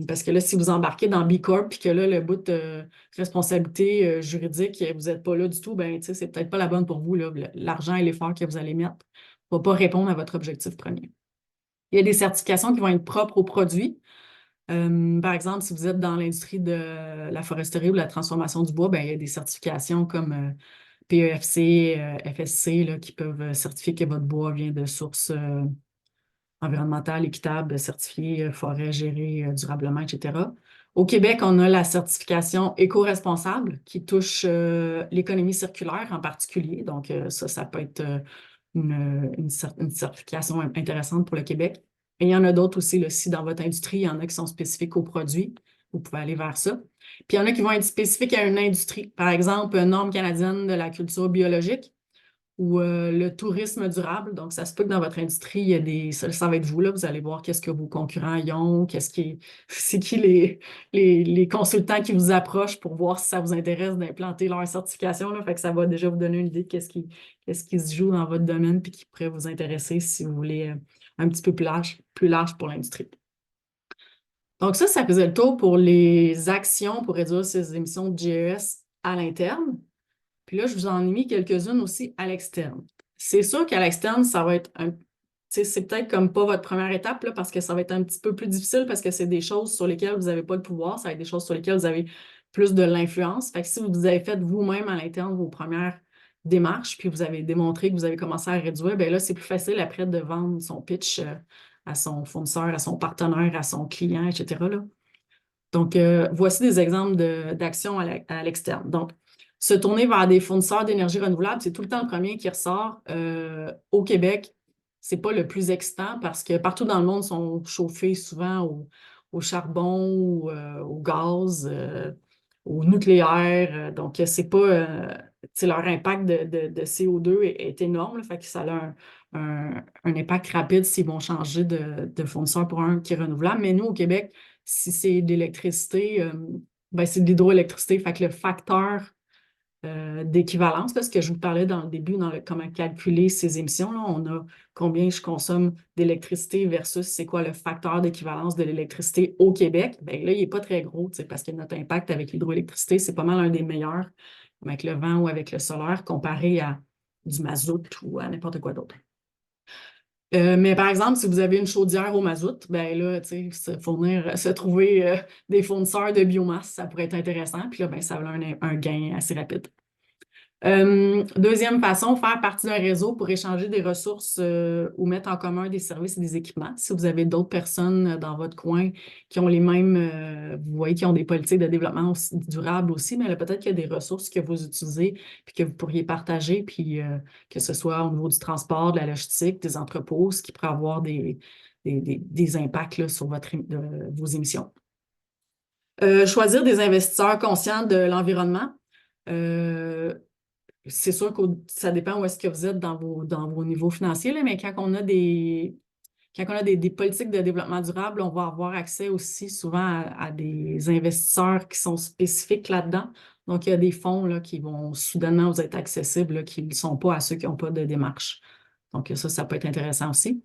Parce que là, si vous embarquez dans B Corp puis que là, le bout de responsabilité juridique, vous n'êtes pas là du tout, ben, c'est peut-être pas la bonne pour vous. L'argent et l'effort que vous allez mettre ne va pas répondre à votre objectif premier. Il y a des certifications qui vont être propres aux produits. Par exemple, si vous êtes dans l'industrie de la foresterie ou de la transformation du bois, ben, il y a des certifications comme PEFC, FSC là, qui peuvent certifier que votre bois vient de sources environnementale, équitable, certifiée, forêt gérée durablement, etc. Au Québec, on a la certification éco-responsable qui touche l'économie circulaire en particulier. Donc, ça peut être une certification intéressante pour le Québec. Et il y en a d'autres aussi, là, si dans votre industrie, il y en a qui sont spécifiques aux produits, vous pouvez aller vers ça. Puis il y en a qui vont être spécifiques à une industrie. Par exemple, norme canadienne de la culture biologique ou le tourisme durable. Donc, ça se peut que dans votre industrie, il y a ça va être vous, là. Vous allez voir qu'est-ce que vos concurrents y ont, c'est qui les consultants qui vous approchent pour voir si ça vous intéresse d'implanter leur certification, là. Fait que ça va déjà vous donner une idée de qu'est-ce qui se joue dans votre domaine puis qui pourrait vous intéresser si vous voulez un petit peu plus large pour l'industrie. Donc, ça faisait le tour pour les actions pour réduire ces émissions de GES à l'interne. Puis là, je vous en ai mis quelques-unes aussi à l'externe. C'est sûr qu'à l'externe, ça va être c'est peut-être comme pas votre première étape là, parce que ça va être un petit peu plus difficile parce que c'est des choses sur lesquelles vous n'avez pas de pouvoir, ça va être des choses sur lesquelles vous avez plus de l'influence. Fait que si vous avez fait vous-même à l'interne vos premières démarches, puis vous avez démontré que vous avez commencé à réduire, bien là, c'est plus facile après de vendre son pitch à son fournisseur, à son partenaire, à son client, etc. là. Donc, voici des exemples d'actions à l'externe. Donc, se tourner vers des fournisseurs d'énergie renouvelable, c'est tout le temps le premier qui ressort. Au Québec, ce n'est pas le plus excitant parce que partout dans le monde, ils sont chauffés souvent au charbon, au gaz, au nucléaire. Donc, c'est pas, leur impact de CO2 est énorme. Là, fait que ça a un impact rapide s'ils vont changer de fournisseur pour un qui est renouvelable. Mais nous, au Québec, si c'est de l'électricité, ben c'est de l'hydroélectricité. Fait que le facteur d'équivalence, ce que je vous parlais dans le début, comment calculer ces émissions, là, on a combien je consomme d'électricité versus c'est quoi le facteur d'équivalence de l'électricité au Québec. Bien là, il n'est pas très gros, parce que notre impact avec l'hydroélectricité, c'est pas mal un des meilleurs avec le vent ou avec le solaire comparé à du mazout ou à n'importe quoi d'autre. Mais par exemple, si vous avez une chaudière au mazout, ben là, se trouver des fournisseurs de biomasse, ça pourrait être intéressant. Puis là, ben, ça a un gain assez rapide. Deuxième façon, faire partie d'un réseau pour échanger des ressources ou mettre en commun des services et des équipements. Si vous avez d'autres personnes dans votre coin qui ont les mêmes, vous voyez, qui ont des politiques de développement durable aussi, mais peut-être qu'il y a des ressources que vous utilisez puis que vous pourriez partager, puis que ce soit au niveau du transport, de la logistique, des entrepôts, ce qui pourrait avoir des impacts là, sur vos émissions. Choisir des investisseurs conscients de l'environnement. C'est sûr que ça dépend où est-ce que vous êtes dans vos niveaux financiers, là, mais quand on a des politiques de développement durable, on va avoir accès aussi souvent à des investisseurs qui sont spécifiques là-dedans. Donc, il y a des fonds là, qui vont soudainement vous être accessibles, là, qui ne sont pas à ceux qui n'ont pas de démarche. Donc, ça peut être intéressant aussi.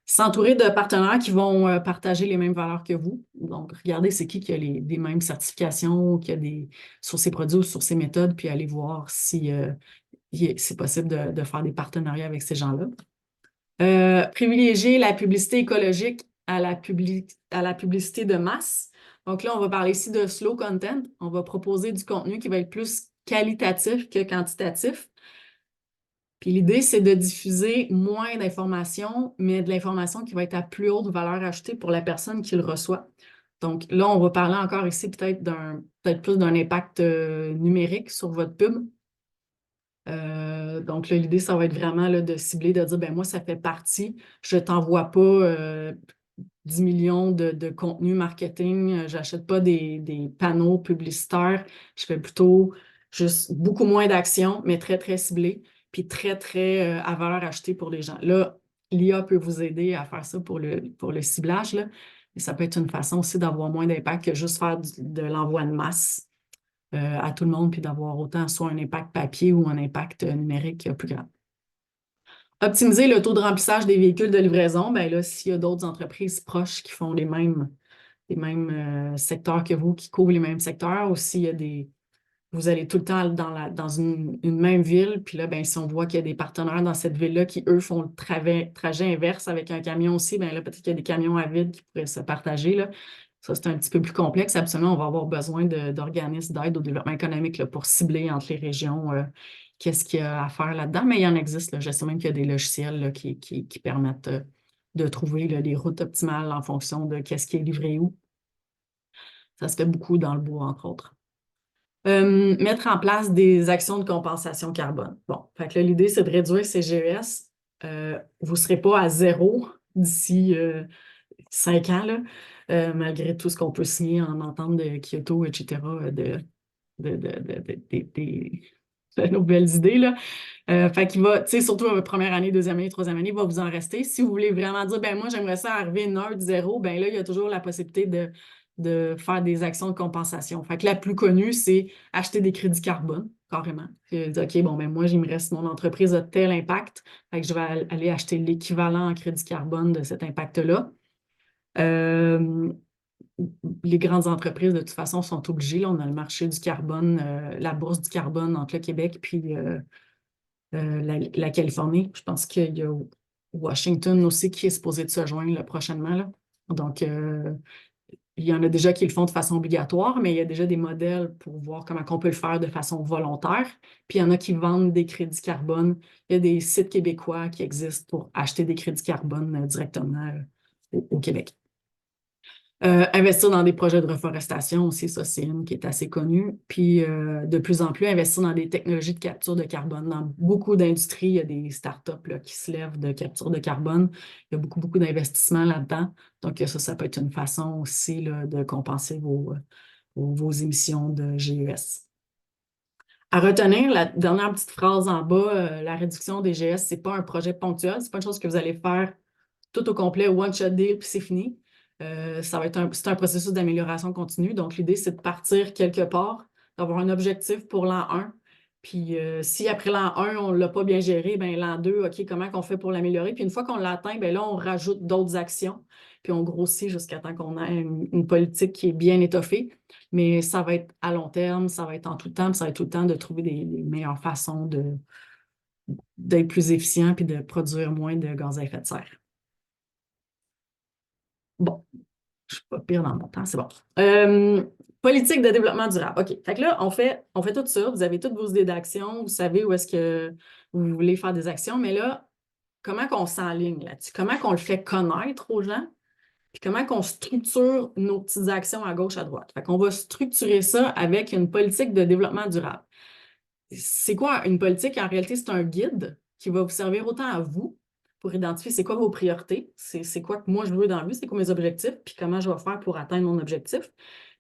S'entourer de partenaires qui vont partager les mêmes valeurs que vous. Donc, regardez c'est qui a des mêmes certifications, qui a sur ses produits ou sur ses méthodes, puis allez voir si c'est possible de faire des partenariats avec ces gens-là. Privilégier la publicité écologique à la publicité de masse. Donc là, on va parler ici de slow content. On va proposer du contenu qui va être plus qualitatif que quantitatif. Puis l'idée, c'est de diffuser moins d'informations, mais de l'information qui va être à plus haute valeur ajoutée pour la personne qui le reçoit. Donc là, on va parler encore ici peut-être plus d'un impact numérique sur votre pub. Donc là, l'idée, ça va être vraiment là, de cibler, de dire, ben moi, ça fait partie. Je ne t'envoie pas 10 millions de contenus marketing. Je n'achète pas des panneaux publicitaires. Je fais plutôt juste beaucoup moins d'actions, mais très, très ciblées, puis très, très à valeur ajoutée pour les gens. Là, l'IA peut vous aider à faire ça pour le ciblage, là. Et ça peut être une façon aussi d'avoir moins d'impact que juste faire de l'envoi de masse à tout le monde, puis d'avoir autant soit un impact papier ou un impact numérique plus grand. Optimiser le taux de remplissage des véhicules de livraison, bien là, s'il y a d'autres entreprises proches qui font les mêmes secteurs que vous, qui couvrent les mêmes secteurs, ou s'il y a vous allez tout le temps dans une même ville, puis là, ben, si on voit qu'il y a des partenaires dans cette ville-là qui, eux, font le trajet inverse avec un camion aussi, bien là, peut-être qu'il y a des camions à vide qui pourraient se partager, là. Ça, c'est un petit peu plus complexe. Absolument, on va avoir besoin d'organismes d'aide au développement économique là, pour cibler entre les régions qu'est-ce qu'il y a à faire là-dedans. Mais il y en existe. Là. Je sais même qu'il y a des logiciels là, qui permettent de trouver là, les routes optimales en fonction de qu'est-ce qui est livré où. Ça se fait beaucoup dans le bois, entre autres. Mettre en place des actions de compensation carbone. Bon, fait que l'idée, c'est de réduire ces GES. Vous ne serez pas à zéro d'ici 5 ans, là, malgré tout ce qu'on peut signer en entente de Kyoto, etc., de nos belles idées. Là. Fait qu'il va, tu sais, surtout la première année, deuxième année, troisième année, il va vous en rester. Si vous voulez vraiment dire, ben moi, j'aimerais ça arriver neutre, zéro, ben là, il y a toujours la possibilité de faire des actions de compensation. Fait que la plus connue, c'est acheter des crédits carbone, carrément. Puis, OK, bon, ben moi, il me reste, mon entreprise a tel impact, fait que je vais aller acheter l'équivalent en crédit carbone de cet impact-là. Les grandes entreprises, de toute façon, sont obligées. Là, on a le marché du carbone, la bourse du carbone entre le Québec puis la Californie. Je pense qu'il y a Washington aussi qui est supposé de se joindre là, prochainement. Là. Donc, il y en a déjà qui le font de façon obligatoire, mais il y a déjà des modèles pour voir comment on peut le faire de façon volontaire. Puis il y en a qui vendent des crédits carbone. Il y a des sites québécois qui existent pour acheter des crédits carbone directement au Québec. Investir dans des projets de reforestation aussi, ça, c'est une qui est assez connue. Puis, de plus en plus, investir dans des technologies de capture de carbone. Dans beaucoup d'industries, il y a des startups là, qui se lèvent de capture de carbone. Il y a beaucoup, beaucoup d'investissements là-dedans. Donc, ça peut être une façon aussi là, de compenser vos émissions de GES. À retenir, la dernière petite phrase en bas, la réduction des GES, ce n'est pas un projet ponctuel, ce n'est pas une chose que vous allez faire tout au complet, one shot deal, puis c'est fini. C'est un processus d'amélioration continue. Donc, l'idée, c'est de partir quelque part, d'avoir un objectif pour l'an 1. Puis, si après l'an 1, on ne l'a pas bien géré, bien l'an 2, OK, comment on fait pour l'améliorer? Puis, une fois qu'on l'atteint, bien là, on rajoute d'autres actions. Puis, on grossit jusqu'à temps qu'on ait une politique qui est bien étoffée. Mais ça va être à long terme, ça va être en tout temps, puis ça va être tout le temps de trouver des meilleures façons d'être plus efficient puis de produire moins de gaz à effet de serre. Bon, je ne suis pas pire dans mon temps, c'est bon. Politique de développement durable. OK. Fait que là, on fait tout ça. Vous avez toutes vos idées d'action. Vous savez où est-ce que vous voulez faire des actions. Mais là, comment qu'on s'enligne là-dessus? Comment qu'on le fait connaître aux gens? Puis comment qu'on structure nos petites actions à gauche, à droite? Fait qu'on va structurer ça avec une politique de développement durable. C'est quoi une politique? En réalité, c'est un guide qui va vous servir autant à vous pour identifier c'est quoi vos priorités, c'est quoi que moi je veux dans la vie, c'est quoi mes objectifs, puis comment je vais faire pour atteindre mon objectif.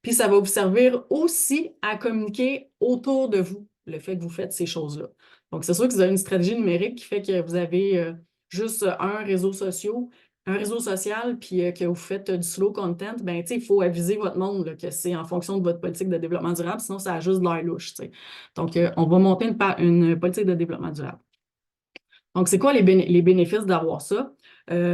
Puis ça va vous servir aussi à communiquer autour de vous, le fait que vous faites ces choses-là. Donc, c'est sûr que vous avez une stratégie numérique qui fait que vous avez juste un réseau social, un réseau social puis que vous faites du slow content, ben, il faut aviser votre monde là, que c'est en fonction de votre politique de développement durable, sinon ça a juste de l'air louche. T'sais. Donc, on va monter une politique de développement durable. Donc, c'est quoi les bénéfices d'avoir ça?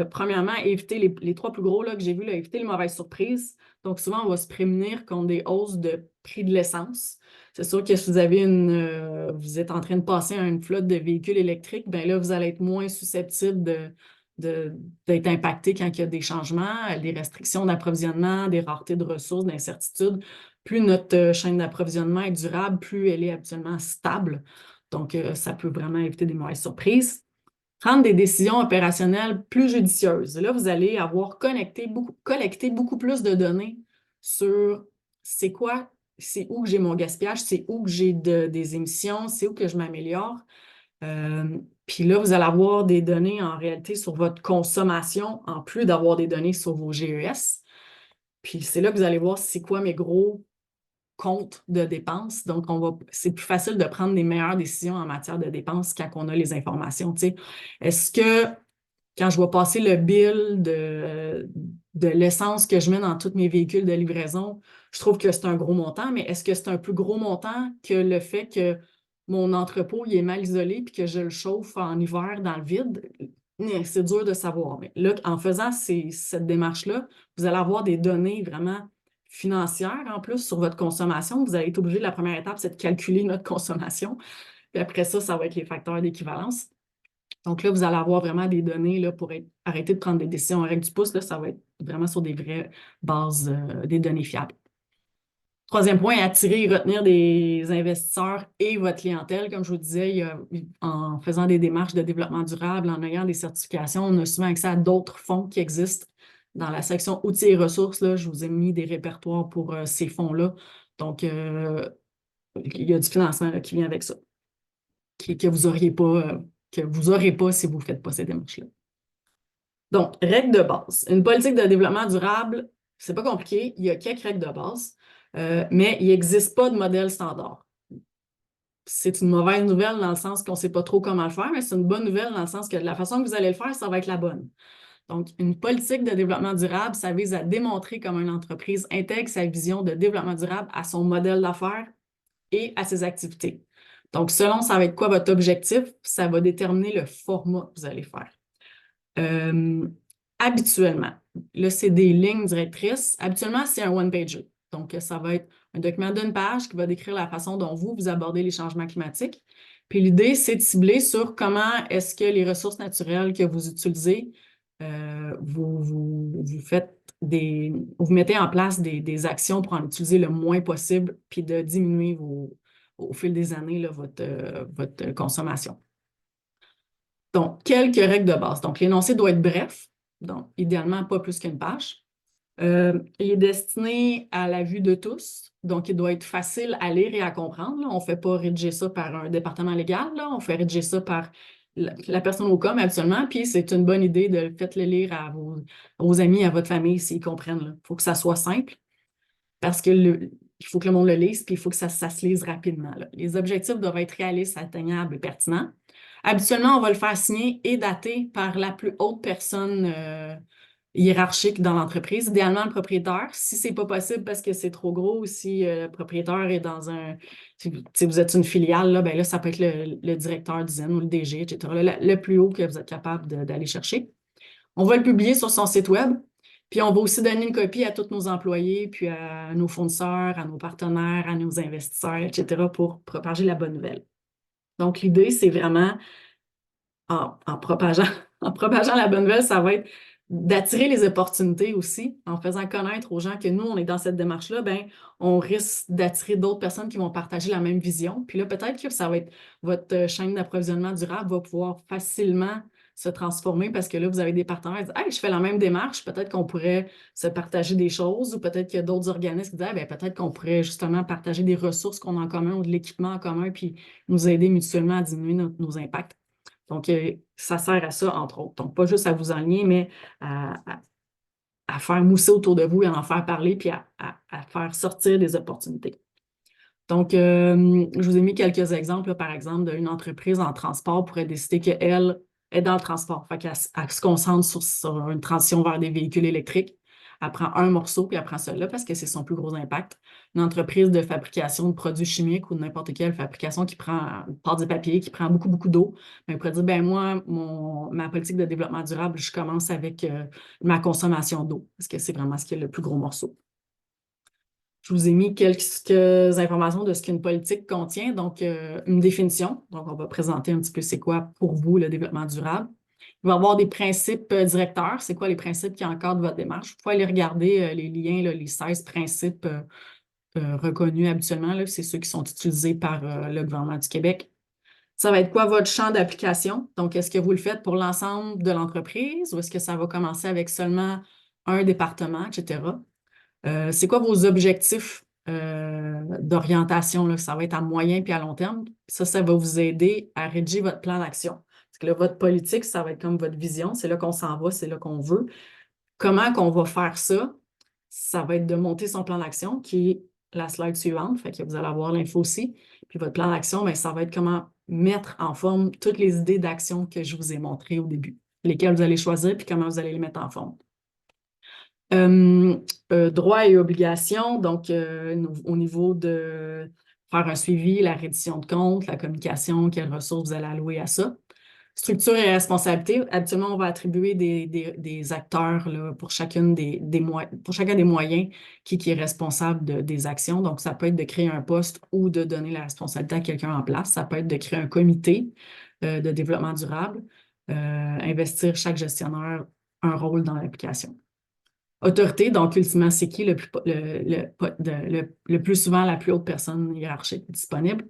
Premièrement, éviter les trois plus gros là, que j'ai vus, là, éviter les mauvaises surprises. Donc, souvent, on va se prémunir contre des hausses de prix de l'essence. C'est sûr que si vous êtes en train de passer à une flotte de véhicules électriques, ben là, vous allez être moins susceptible d'être impacté quand il y a des changements, des restrictions d'approvisionnement, des raretés de ressources, d'incertitudes. Plus notre chaîne d'approvisionnement est durable, plus elle est habituellement stable. Donc, ça peut vraiment éviter des mauvaises surprises. Prendre des décisions opérationnelles plus judicieuses. Là, vous allez avoir collecté beaucoup plus de données sur c'est quoi, c'est où que j'ai mon gaspillage, c'est où que j'ai des émissions, c'est où que je m'améliore. Puis là, vous allez avoir des données en réalité sur votre consommation, en plus d'avoir des données sur vos GES. Puis c'est là que vous allez voir c'est quoi mes gros compte de dépenses. Donc, c'est plus facile de prendre les meilleures décisions en matière de dépenses quand on a les informations. Est-ce que quand je vais passer le bill de l'essence que je mets dans tous mes véhicules de livraison, je trouve que c'est un gros montant, mais est-ce que c'est un plus gros montant que le fait que mon entrepôt il est mal isolé puis que je le chauffe en hiver dans le vide? C'est dur de savoir. Mais là, en faisant cette démarche-là, vous allez avoir des données vraiment financières en plus sur votre consommation. Vous allez être obligé, la première étape, c'est de calculer notre consommation. Puis après ça va être les facteurs d'équivalence. Donc là, vous allez avoir vraiment des données là, pour arrêter de prendre des décisions en règle du pouce. Là, ça va être vraiment sur des vraies bases, des données fiables. Troisième point, attirer et retenir des investisseurs et votre clientèle. Comme je vous disais, en faisant des démarches de développement durable, en ayant des certifications, on a souvent accès à d'autres fonds qui existent. Dans la section outils et ressources, là, je vous ai mis des répertoires pour ces fonds-là. Donc, il y a du financement là, qui vient avec ça, que vous n'auriez pas si vous ne faites pas ces démarches-là. Donc, règles de base. Une politique de développement durable, c'est pas compliqué. Il y a quelques règles de base, mais il n'existe pas de modèle standard. C'est une mauvaise nouvelle dans le sens qu'on ne sait pas trop comment le faire, mais c'est une bonne nouvelle dans le sens que de la façon que vous allez le faire, ça va être la bonne. Donc, une politique de développement durable, ça vise à démontrer comment une entreprise intègre sa vision de développement durable à son modèle d'affaires et à ses activités. Donc, selon ça va être quoi votre objectif, ça va déterminer le format que vous allez faire. Habituellement, là, c'est des lignes directrices. Habituellement, c'est un one-pager. Donc, ça va être un document d'une page qui va décrire la façon dont vous abordez les changements climatiques. Puis l'idée, c'est de cibler sur comment est-ce que les ressources naturelles que vous utilisez, vous mettez en place des actions pour en utiliser le moins possible, puis de diminuer au fil des années là, votre consommation. Donc, quelques règles de base. Donc, l'énoncé doit être bref, donc idéalement pas plus qu'une page. Il est destiné à la vue de tous, donc il doit être facile à lire et à comprendre. Là. On ne fait pas rédiger ça par un département légal, là. On fait rédiger ça par la personne au com habituellement, puis c'est une bonne idée de faites le lire à vos amis, à votre famille s'ils comprennent. Il faut que ça soit simple parce que il faut que le monde le lise, puis il faut que ça se lise rapidement. Là. Les objectifs doivent être réalistes, atteignables et pertinents. Habituellement, on va le faire signer et dater par la plus haute personne hiérarchique dans l'entreprise, idéalement le propriétaire. Si ce n'est pas possible parce que c'est trop gros, ou si le propriétaire est dans si vous êtes une filiale, là, ben là, ça peut être le directeur d'usine ou le DG, etc. Le plus haut que vous êtes capable d'aller chercher. On va le publier sur son site web. Puis on va aussi donner une copie à tous nos employés, puis à nos fournisseurs, à nos partenaires, à nos investisseurs, etc., pour propager la bonne nouvelle. Donc, l'idée, c'est vraiment, en propageant la bonne nouvelle, ça va être d'attirer les opportunités aussi, en faisant connaître aux gens que nous, on est dans cette démarche-là, ben, on risque d'attirer d'autres personnes qui vont partager la même vision. Puis là, peut-être que ça va être votre chaîne d'approvisionnement durable va pouvoir facilement se transformer parce que là, vous avez des partenaires qui disent « Hey, je fais la même démarche, peut-être qu'on pourrait se partager des choses » ou peut-être qu'il y a d'autres organismes qui disent hey, « Peut-être qu'on pourrait justement partager des ressources qu'on a en commun ou de l'équipement en commun puis nous aider mutuellement à diminuer nos impacts. » Donc, ça sert à ça, entre autres. Donc, pas juste à vous enligner, mais à faire mousser autour de vous et à en faire parler puis à faire sortir des opportunités. Donc, je vous ai mis quelques exemples, là, par exemple, d'une entreprise en transport pourrait décider qu'elle est dans le transport. Fait qu'elle se concentre sur une transition vers des véhicules électriques. Elle prend un morceau, puis elle prend celui-là parce que c'est son plus gros impact. Une entreprise de fabrication de produits chimiques ou de n'importe quelle fabrication qui prend part du papier, qui prend beaucoup, beaucoup d'eau, ben, elle pourrait dire, ben moi, ma politique de développement durable, je commence avec ma consommation d'eau, parce que c'est vraiment ce qui est le plus gros morceau. Je vous ai mis quelques informations de ce qu'une politique contient, donc une définition. Donc, on va présenter un petit peu c'est quoi pour vous le développement durable. Il va y avoir des principes directeurs. C'est quoi les principes qui encadrent votre démarche? Vous pouvez aller regarder les liens, là, les 16 principes reconnus habituellement. C'est ceux qui sont utilisés par le gouvernement du Québec. Ça va être quoi votre champ d'application? Donc, est-ce que vous le faites pour l'ensemble de l'entreprise ou est-ce que ça va commencer avec seulement un département, etc.? C'est quoi vos objectifs d'orientation, là? Ça va être à moyen puis à long terme. Ça va vous aider à rédiger votre plan d'action. Parce que là, votre politique, ça va être comme votre vision. C'est là qu'on s'en va, c'est là qu'on veut. Comment qu'on va faire ça? Ça va être de monter son plan d'action, qui est la slide suivante. Fait que vous allez avoir l'info aussi. Puis votre plan d'action, bien, ça va être comment mettre en forme toutes les idées d'action que je vous ai montrées au début, lesquelles vous allez choisir, puis comment vous allez les mettre en forme. Droits et obligations, donc au niveau de faire un suivi, la reddition de comptes, la communication, quelles ressources vous allez allouer à ça. Structure et responsabilité, habituellement, on va attribuer des acteurs là, pour chacun des moyens qui est responsable des actions. Donc, ça peut être de créer un poste ou de donner la responsabilité à quelqu'un en place. Ça peut être de créer un comité de développement durable, investir chaque gestionnaire un rôle dans l'application. Autorité, donc ultimement, c'est qui le plus souvent la plus haute personne hiérarchique disponible.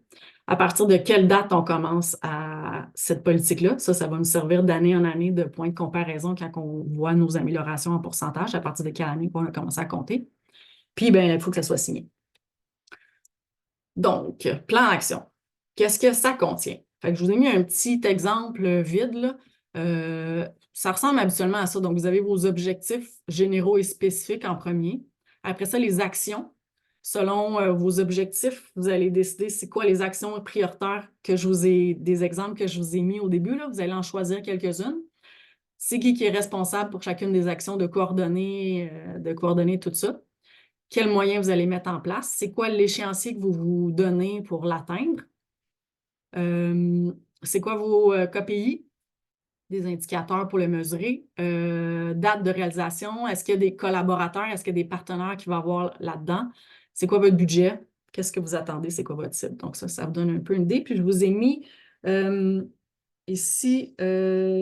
À partir de quelle date on commence à cette politique-là? Ça va nous servir d'année en année de point de comparaison quand on voit nos améliorations en pourcentage, à partir de quelle année on a commencé à compter. Puis, ben, il faut que ça soit signé. Donc, plan d'action. Qu'est-ce que ça contient? Fait que je vous ai mis un petit exemple vide, là. Ça ressemble habituellement à ça. Donc, vous avez vos objectifs généraux et spécifiques en premier. Après ça, les actions. Selon vos objectifs, vous allez décider c'est quoi les actions prioritaires des exemples que je vous ai mis au début, là. Vous allez en choisir quelques-unes. C'est qui est responsable pour chacune des actions de coordonner tout ça. Quels moyens vous allez mettre en place? C'est quoi l'échéancier que vous vous donnez pour l'atteindre? C'est quoi vos KPI? Des indicateurs pour le mesurer. Date de réalisation, est-ce qu'il y a des collaborateurs, est-ce qu'il y a des partenaires qui vont avoir là-dedans? C'est quoi votre budget? Qu'est-ce que vous attendez? C'est quoi votre cible? Donc ça vous donne un peu une idée. Puis je vous ai mis ici un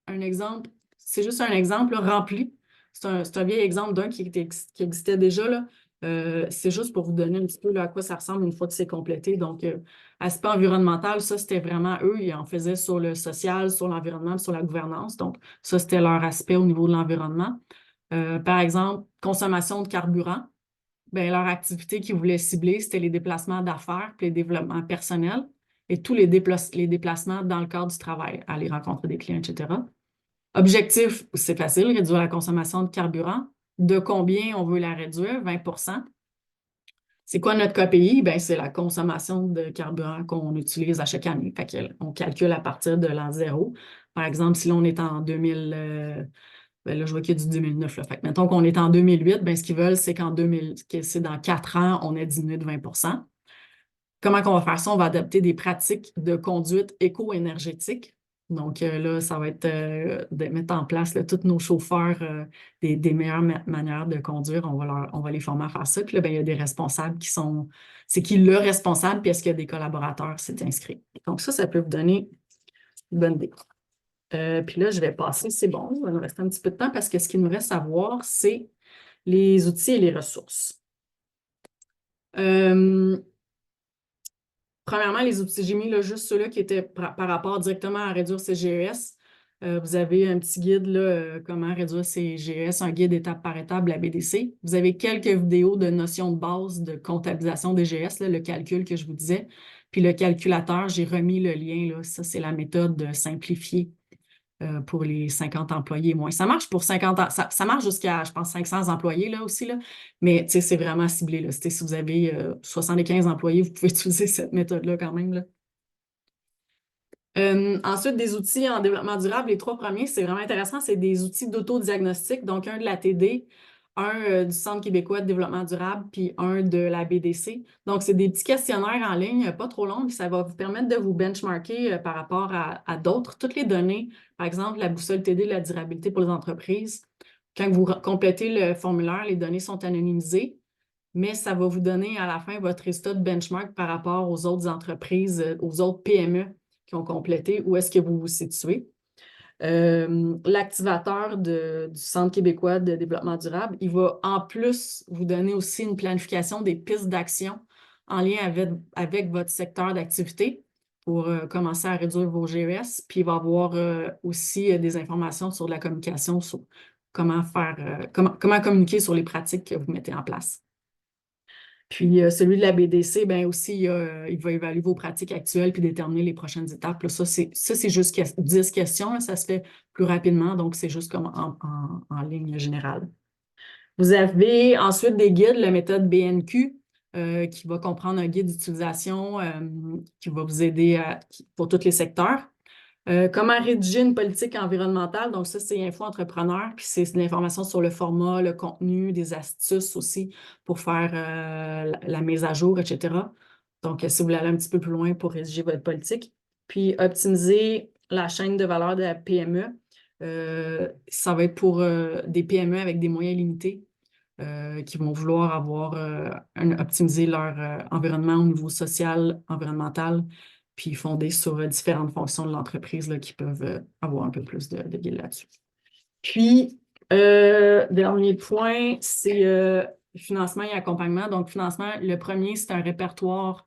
exemple. C'est juste un exemple là, rempli. C'est un vieil exemple d'un qui existait déjà, là. C'est juste pour vous donner un petit peu là, à quoi ça ressemble une fois que c'est complété. Donc, aspect environnemental, ça, c'était vraiment eux. Ils en faisaient sur le social, sur l'environnement, sur la gouvernance. Donc, ça, c'était leur aspect au niveau de l'environnement. Par exemple, consommation de carburant. Bien, leur activité qu'ils voulaient cibler, c'était les déplacements d'affaires puis les développements personnels et tous les déplacements dans le cadre du travail, aller rencontrer des clients, etc. Objectif, c'est facile, réduire la consommation de carburant. De combien on veut la réduire? 20%. C'est quoi notre KPI? Ben, c'est la consommation de carburant qu'on utilise à chaque année. Fait qu'on calcule à partir de l'an zéro. Par exemple, si l'on est en 2000, ben là, je vois qu'il y a du 2009. Là. Fait que mettons qu'on est en 2008, ben, ce qu'ils veulent, c'est que c'est dans 4 ans, on ait diminué de 20%. Comment qu'on va faire ça? On va adopter des pratiques de conduite éco-énergétique. Donc là, ça va être de mettre en place là, tous nos chauffeurs des meilleures manières de conduire. On va les former à faire ça. Puis là, ben, il y a des responsables qui sont... C'est qui le responsable, puis est-ce qu'il y a des collaborateurs, c'est inscrit. Donc ça peut vous donner une bonne idée. Puis là, je vais passer, c'est bon, il va nous rester un petit peu de temps parce que ce qu'il nous reste à voir, c'est les outils et les ressources. Premièrement, les outils, j'ai mis là, juste ceux-là qui étaient par rapport directement à réduire ses GES. Vous avez un petit guide, là, comment réduire ses GES, un guide étape par étape, la BDC. Vous avez quelques vidéos de notions de base de comptabilisation des GES, là, le calcul que je vous disais. Puis le calculateur, j'ai remis le lien, là, ça c'est la méthode simplifiée pour les 50 employés et moins. Ça marche pour 50 ans, ça marche jusqu'à, je pense, 500 employés là aussi, là. Mais c'est vraiment ciblé. Là. Si vous avez 75 employés, vous pouvez utiliser cette méthode-là quand même. Là. Ensuite, des outils en développement durable, les trois premiers, c'est vraiment intéressant, c'est des outils d'autodiagnostic, donc un de la TD, un du Centre québécois de développement durable, puis un de la BDC. Donc, c'est des petits questionnaires en ligne, pas trop longs, puis ça va vous permettre de vous benchmarker par rapport à d'autres. Toutes les données, par exemple, la boussole TD de la durabilité pour les entreprises, quand vous complétez le formulaire, les données sont anonymisées, mais ça va vous donner à la fin votre résultat de benchmark par rapport aux autres entreprises, aux autres PME qui ont complété, où est-ce que vous vous situez. L'activateur du Centre québécois de développement durable, il va en plus vous donner aussi une planification des pistes d'action en lien avec votre secteur d'activité pour commencer à réduire vos GES. Puis il va y avoir aussi des informations sur la communication, sur comment comment communiquer sur les pratiques que vous mettez en place. Puis celui de la BDC, bien aussi, il va évaluer vos pratiques actuelles puis déterminer les prochaines étapes. Là, ça, c'est juste 10 questions. Là, ça se fait plus rapidement, donc c'est juste comme en ligne générale. Vous avez ensuite des guides, la méthode BNQ, qui va comprendre un guide d'utilisation qui va vous aider pour tous les secteurs. Comment rédiger une politique environnementale? Donc, ça, c'est Info Entrepreneur, puis c'est de l'information sur le format, le contenu, des astuces aussi pour faire la mise à jour, etc. Donc, si vous voulez aller un petit peu plus loin pour rédiger votre politique. Puis, optimiser la chaîne de valeur de la PME. Ça va être pour des PME avec des moyens limités qui vont vouloir optimiser leur environnement au niveau social, environnemental, puis fondé sur différentes fonctions de l'entreprise qui peuvent avoir un peu plus de guide là-dessus. Puis, dernier point, c'est financement et accompagnement. Donc, financement, le premier, c'est un répertoire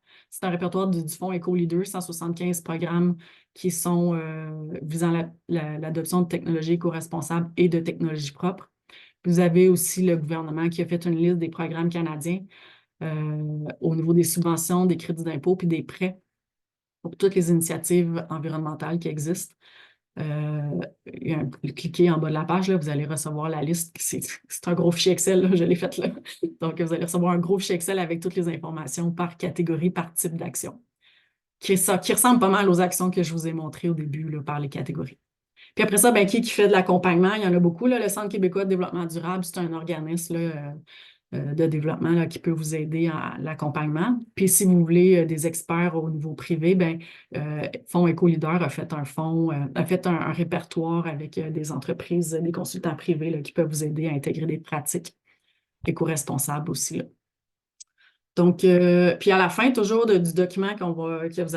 du Fonds EcoLeader, 175 programmes qui sont visant l'adoption de technologies éco-responsables et de technologies propres. Vous avez aussi le gouvernement qui a fait une liste des programmes canadiens au niveau des subventions, des crédits d'impôt puis des prêts pour toutes les initiatives environnementales qui existent. Cliquez en bas de la page, là, vous allez recevoir la liste. C'est un gros fichier Excel, là, je l'ai fait là. Donc, vous allez recevoir un gros fichier Excel avec toutes les informations par catégorie, par type d'action, qui ressemble pas mal aux actions que je vous ai montrées au début là, par les catégories. Puis après ça, ben, qui fait de l'accompagnement? Il y en a beaucoup. Là, le Centre québécois de développement durable, c'est un organisme là, de développement là, qui peut vous aider à l'accompagnement. Puis si vous voulez des experts au niveau privé, ben, Fonds EcoLeader a fait un répertoire avec des entreprises, des consultants privés là, qui peuvent vous aider à intégrer des pratiques éco-responsables aussi. Là. Donc, puis à la fin, toujours du document que vous